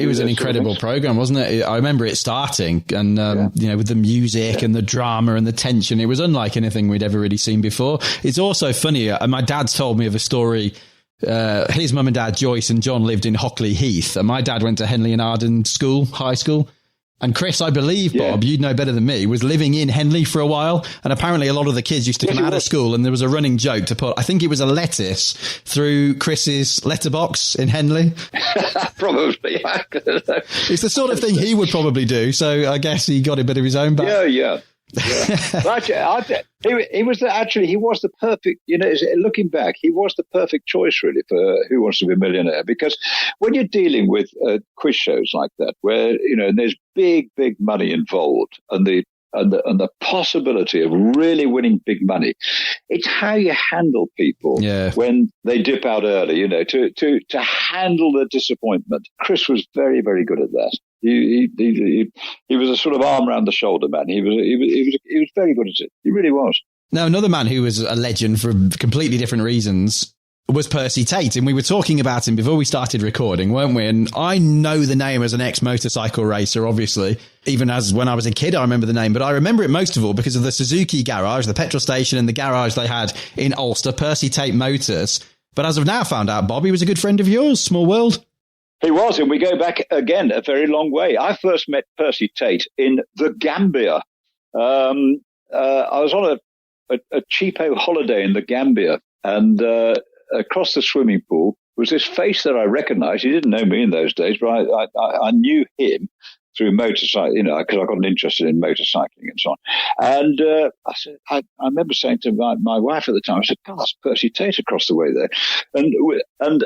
was an incredible program, wasn't it? I remember it starting, and you know, with the music and the drama and the tension, it was unlike anything we'd ever really seen before. It's also funny. My dad's told me of a story. His mum and dad, Joyce and John, lived in Hockley Heath, and my dad went to Henley and Arden High School. And Chris, I believe, Bob, you'd know better than me, was living in Henley for a while. And apparently a lot of the kids used to come out of school, and there was a running joke to put, I think it was a lettuce through Chris's letterbox in Henley. Probably. It's the sort of thing he would probably do. So I guess he got a bit of his own back. Yeah. But he was the perfect, you know, looking back, he was the perfect choice really for Who Wants to Be a Millionaire, because when you're dealing with quiz shows like that, where, you know, there's big money involved and the possibility of really winning big money, it's how you handle people when they dip out early, you know, to handle the disappointment. Chris was very, very good at that. He was a sort of arm around the shoulder man. He was very good at it. He really was. Now, another man who was a legend for completely different reasons was Percy Tate, and we were talking about him before we started recording, weren't we? And I know the name as an ex-motorcycle racer, obviously. Even as when I was a kid, I remember the name, but I remember it most of all because of the Suzuki garage, the petrol station, and the garage they had in Ulster, Percy Tate Motors. But as I've now found out, Bob, he was a good friend of yours. Small world. He was, and we go back again a very long way. I first met Percy Tate in the Gambia. I was on a cheapo holiday in the Gambia, and across the swimming pool was this face that I recognized. He didn't know me in those days, but I knew him through motorcycle, you know, because I got interested in motorcycling and so on. And I said, I remember saying to my wife at the time, I said, God, that's Percy Tate across the way there. And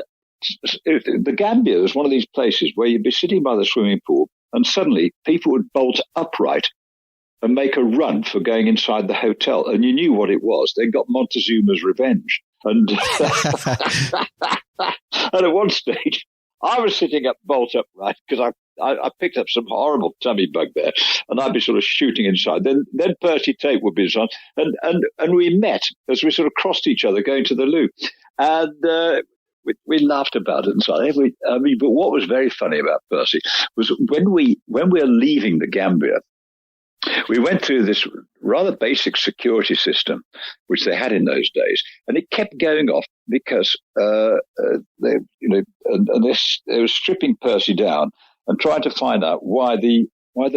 the Gambia was one of these places where you'd be sitting by the swimming pool and suddenly people would bolt upright and make a run for going inside the hotel. And you knew what it was. They got Montezuma's Revenge. And, and at one stage, I was sitting up bolt upright because I picked up some horrible tummy bug there, and I'd be sort of shooting inside. Then Percy Tate would be inside, and we met as we sort of crossed each other going to the loo, and we laughed about it and so on. But what was very funny about Percy was when we were leaving the Gambia, we went through this rather basic security system, which they had in those days, and it kept going off because they were stripping Percy down and trying to find out why the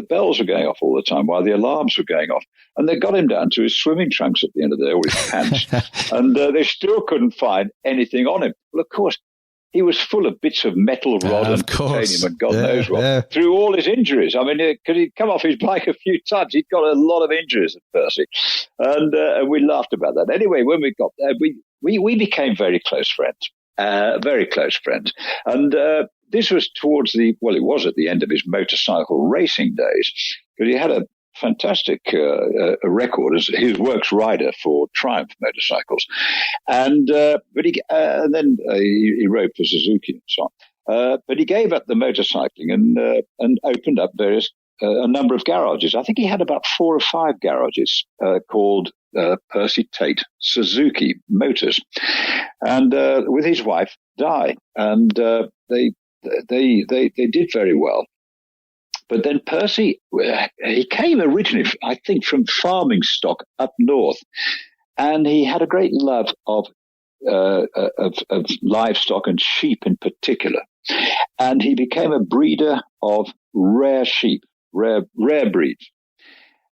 bells were going off all the time, why the alarms were going off, and they got him down to his swimming trunks at the end of the day, or his pants, and they still couldn't find anything on him. Well, of course, he was full of bits of metal rod and titanium and God knows what, through all his injuries. I mean, because he'd come off his bike a few times. He'd got a lot of injuries at Percy. And we laughed about that. Anyway, when we got there, we became very close friends. And this was towards it was at the end of his motorcycle racing days. But he had a fantastic record as his works rider for Triumph motorcycles, and then he rode for Suzuki and so on. But he gave up the motorcycling and opened up a number of garages. I think he had about 4 or 5 garages called Percy Tate Suzuki Motors, and with his wife Di, and they did very well. But then Percy, he came originally, I think, from farming stock up north, and he had a great love of livestock and sheep in particular. And he became a breeder of rare sheep, rare breeds.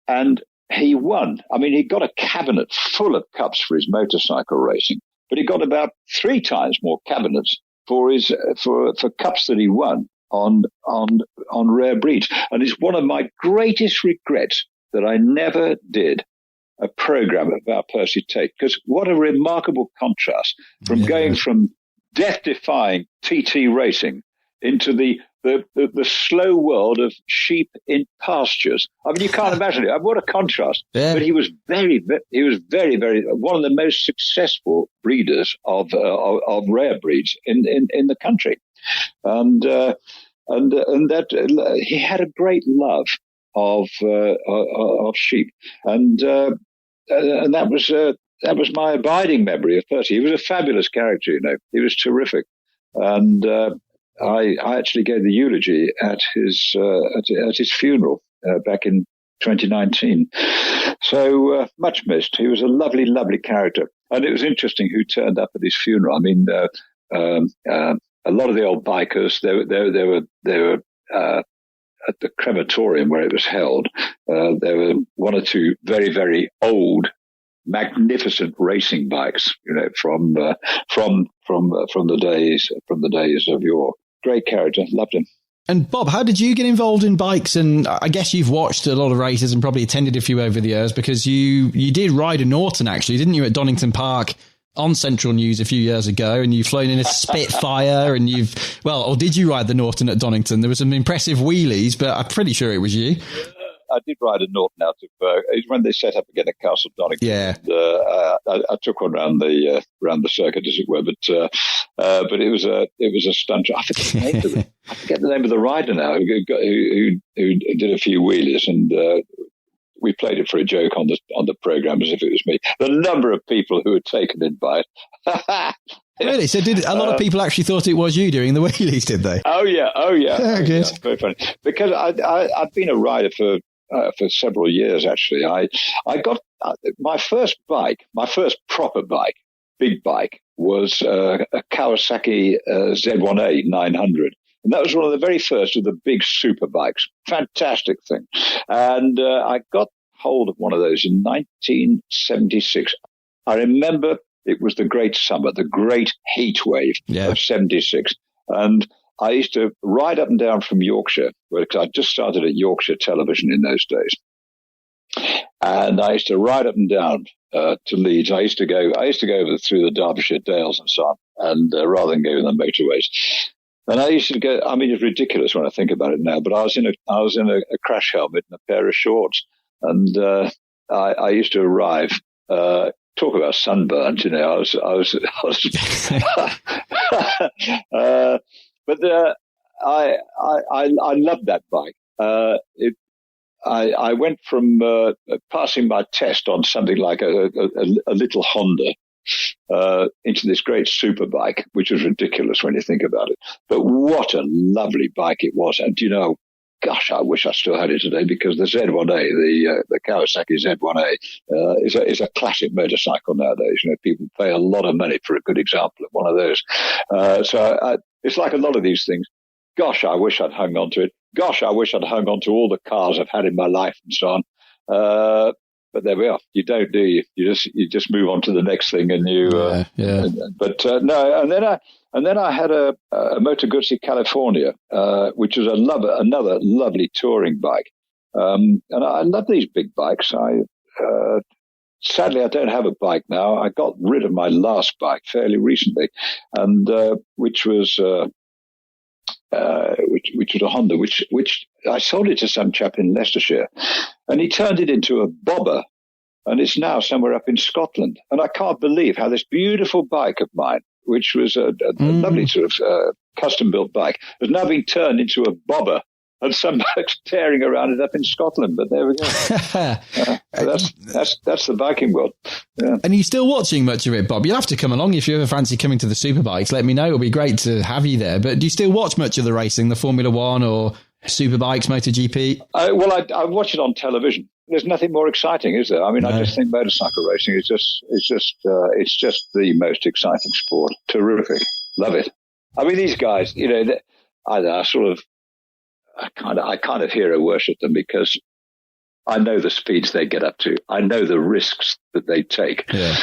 And he won. I mean, he got a cabinet full of cups for his motorcycle racing, but he got about 3 times more cabinets for cups that he won on rare breeds. And it's one of my greatest regrets that I never did a program about Percy Tate, because what a remarkable contrast from going from death-defying TT racing into the slow world of sheep in pastures. I mean, you can't imagine it. What a contrast. Yeah. But he was very, very one of the most successful breeders of rare breeds in the country. And that he had a great love of sheep, and that was my abiding memory of Percy. He was a fabulous character, you know. He was terrific, and I actually gave the eulogy at his funeral back in 2019. So much missed. He was a lovely, lovely character, and it was interesting who turned up at his funeral. I mean, a lot of the old bikers, they were at the crematorium where it was held. There were 1 or 2 very, very old, magnificent racing bikes, you know, from the days of yore. Great character, loved him. And Bob, how did you get involved in bikes? And I guess you've watched a lot of races and probably attended a few over the years, because you did ride a Norton, actually, didn't you, at Donington Park on Central News a few years ago, and you've flown in a Spitfire, and or did you ride the Norton at Donington? There were some impressive wheelies, but I'm pretty sure it was you. I did ride a Norton out of when they set up again at Castle Donington. Yeah, and, I took one around the circuit, as it were. But it was a stunt. I forget the name of the rider now who did a few wheelies, and we played it for a joke on the program as if it was me. The number of people who were taken in by it. Really? So did a lot of people actually thought it was you doing the wheelies, did they? Oh yeah. Good. Yeah, very funny. Because I've been a rider for several years, actually. I got my first bike, my first proper bike, big bike, was a Kawasaki Z1A 900. And that was one of the very first of the big super bikes. Fantastic thing. And I got hold of one of those in 1976. I remember it was the great summer, the great heat wave of 76. And I used to ride up and down from Yorkshire, because I just started at Yorkshire Television in those days. And I used to ride up and down to Leeds. I used to go over through the Derbyshire Dales and so on, and rather than go the motorways. And I used to go. I mean, it's ridiculous when I think about it now. But I was in a crash helmet and a pair of shorts, and I used to arrive talk about sunburnt, you know, but I loved that bike. I went from passing my test on something like a little Honda into this great super bike, which was ridiculous when you think about it. But what a lovely bike it was. And, you know, gosh, I wish I still had it today, because the Z1A, the Kawasaki Z1A, is a classic motorcycle nowadays. You know, people pay a lot of money for a good example of one of those. So it's like a lot of these things. Gosh, I wish I'd hung on to it. Gosh, I wish I'd hung on to all the cars I've had in my life and so on. But there we are. You don't, do you? You just move on to the next thing, and you. No, and then I had a Moto Guzzi California, which was another lovely touring bike. And I love these big bikes. Sadly, I don't have a bike now. I got rid of my last bike fairly recently, and which was a Honda, which I sold it to some chap in Leicestershire, and he turned it into a bobber, and it's now somewhere up in Scotland. And I can't believe how this beautiful bike of mine, which was a lovely sort of custom-built bike, has now been turned into a bobber, and some bloke's tearing around it up in Scotland. But there we go. That's the biking world. Yeah. And are you still watching much of it, Bob? You'll have to come along if you ever fancy coming to the Superbikes. Let me know. It'll be great to have you there. But do you still watch much of the racing, the Formula One or Superbikes, MotoGP? I watch it on television. There's nothing more exciting, is there? I mean, no. I just think motorcycle racing is just the most exciting sport. Terrific, love it. I mean, these guys, you know, I kind of hero worship them, because I know the speeds they get up to. I know the risks that they take. Yeah.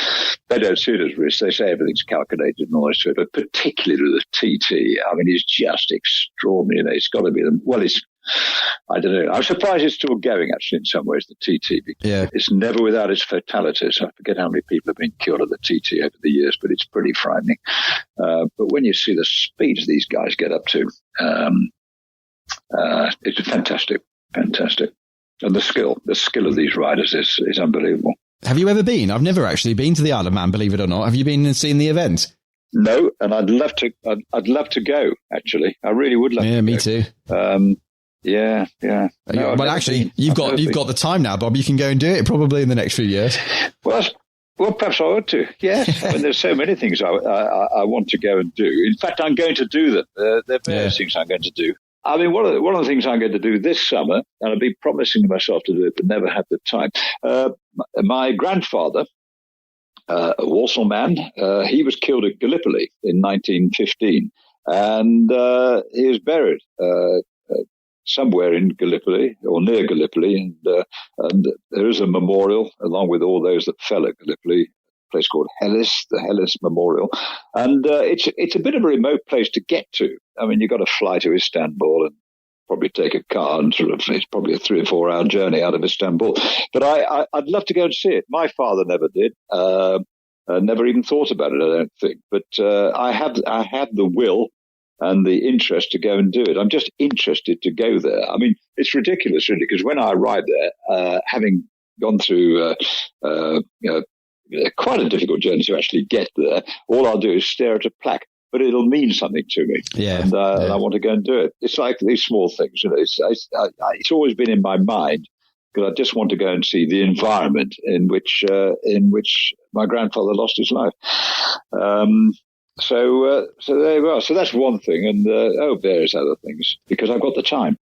They don't see it as risks. They say everything's calculated and all this, but particularly the TT. I mean, it's just extraordinary. You know, it's got to be them. Well, I don't know. I'm surprised it's still going, actually, in some ways, the TT. Because it's never without its fatalities. I forget how many people have been killed at the TT over the years, but it's pretty frightening. But when you see the speeds these guys get up to, it's fantastic. And the skill of these riders is unbelievable. Have you ever been? I've never actually been to the Isle of Man, believe it or not. Have you been and seen the event? No, and I'd love to go, actually. I really would love to go. Yeah, me too. Yeah. No, well, actually, you've got the time now, Bob. You can go and do it probably in the next few years. Well, perhaps I ought to. Yes, I mean, there's so many things I want to go and do. In fact, I'm going to do them. There are various things I'm going to do. I mean, one of the things I'm going to do this summer, and I've been promising myself to do it, but never had the time. My grandfather, a Walsall man, he was killed at Gallipoli in 1915, and he is buried somewhere in Gallipoli or near Gallipoli, and there is a memorial along with all those that fell at Gallipoli. Place called Hellis, the Hellis Memorial, and it's a bit of a remote place to get to. I mean, you've got to fly to Istanbul and probably take a car, and it's probably a 3 or 4 hour journey out of Istanbul. But I'd love to go and see it. My father never did, never even thought about it, I don't think. But I have the will and the interest to go and do it. I'm just interested to go there. I mean, it's ridiculous, really, because when I arrived there, having gone through quite a difficult journey to actually get there, all I'll do is stare at a plaque, but it'll mean something to me. Yeah. And I want to go and do it. It's like these small things, you know. It's always been in my mind, because I just want to go and see the environment in which my grandfather lost his life. So there you are. So that's one thing, and various other things, because I've got the time.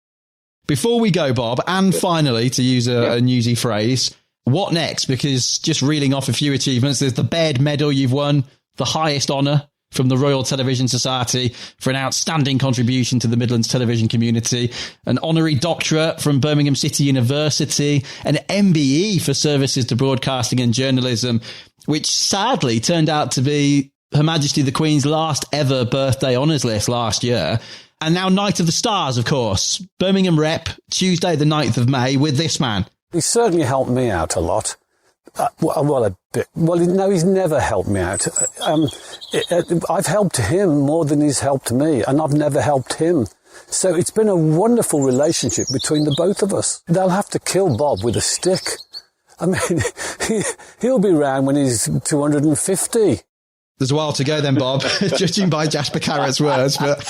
Before we go, Bob, and finally, to use a newsy phrase, what next? Because just reeling off a few achievements, there's the Baird Medal you've won, the highest honour from the Royal Television Society for an outstanding contribution to the Midlands television community, an honorary doctorate from Birmingham City University, an MBE for services to broadcasting and journalism, which sadly turned out to be Her Majesty the Queen's last ever birthday honours list last year. And now Knight of the Stars, of course. Birmingham Rep, Tuesday the 9th of May, with this man. He certainly helped me out a lot. A bit. Well, no, he's never helped me out. I've helped him more than he's helped me, and I've never helped him. So it's been a wonderful relationship between the both of us. They'll have to kill Bob with a stick. I mean, he'll be round when he's 250. There's a while to go then, Bob, judging by Jasper Carrott's words. But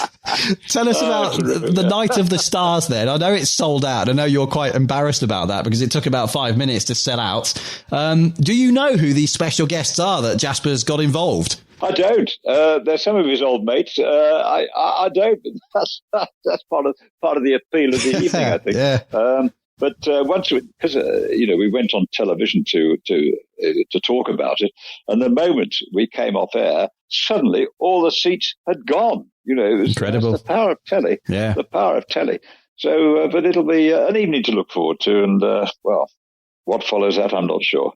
tell us about the Night of the Stars then. I know it's sold out. I know you're quite embarrassed about that because it took about 5 minutes to sell out. Do you know who these special guests are that Jasper's got involved? I don't. They're some of his old mates. I don't. That's part of the appeal of the evening, I think. Yeah. But once, because we went on television to talk about it, and the moment we came off air, suddenly all the seats had gone. It was incredible. The power of telly. Yeah, the power of telly. So, but it'll be an evening to look forward to, and what follows that, I'm not sure.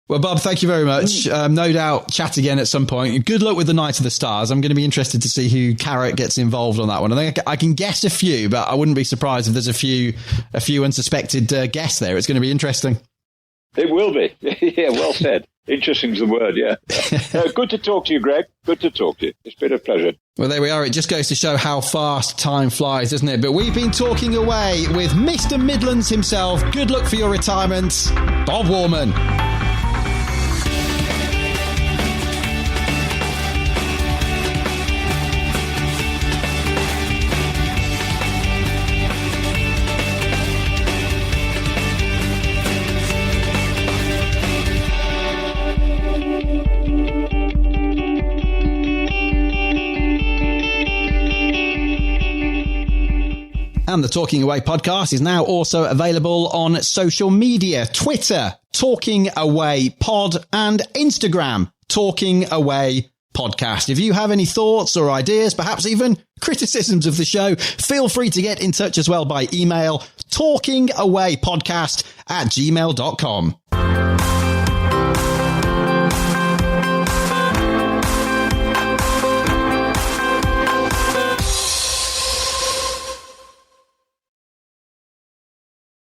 Well, Bob, thank you very much. No doubt chat again at some point. Good luck with the Night of the Stars. I'm going to be interested to see who Carrot gets involved on that one. I think I can guess a few, but I wouldn't be surprised if there's a few unsuspected guests there. It's going to be interesting. It will be. Yeah, well said. Interesting is the word, yeah. Good to talk to you, Greg. Good to talk to you. It's been a pleasure. Well, there we are. It just goes to show how fast time flies, doesn't it? But we've been talking away with Mr. Midlands himself. Good luck for your retirement, Bob Warman. And the Talking Away podcast is now also available on social media, Twitter, Talking Away Pod, and Instagram, Talking Away Podcast. If you have any thoughts or ideas, perhaps even criticisms of the show, feel free to get in touch as well by email, talkingawaypodcast@gmail.com.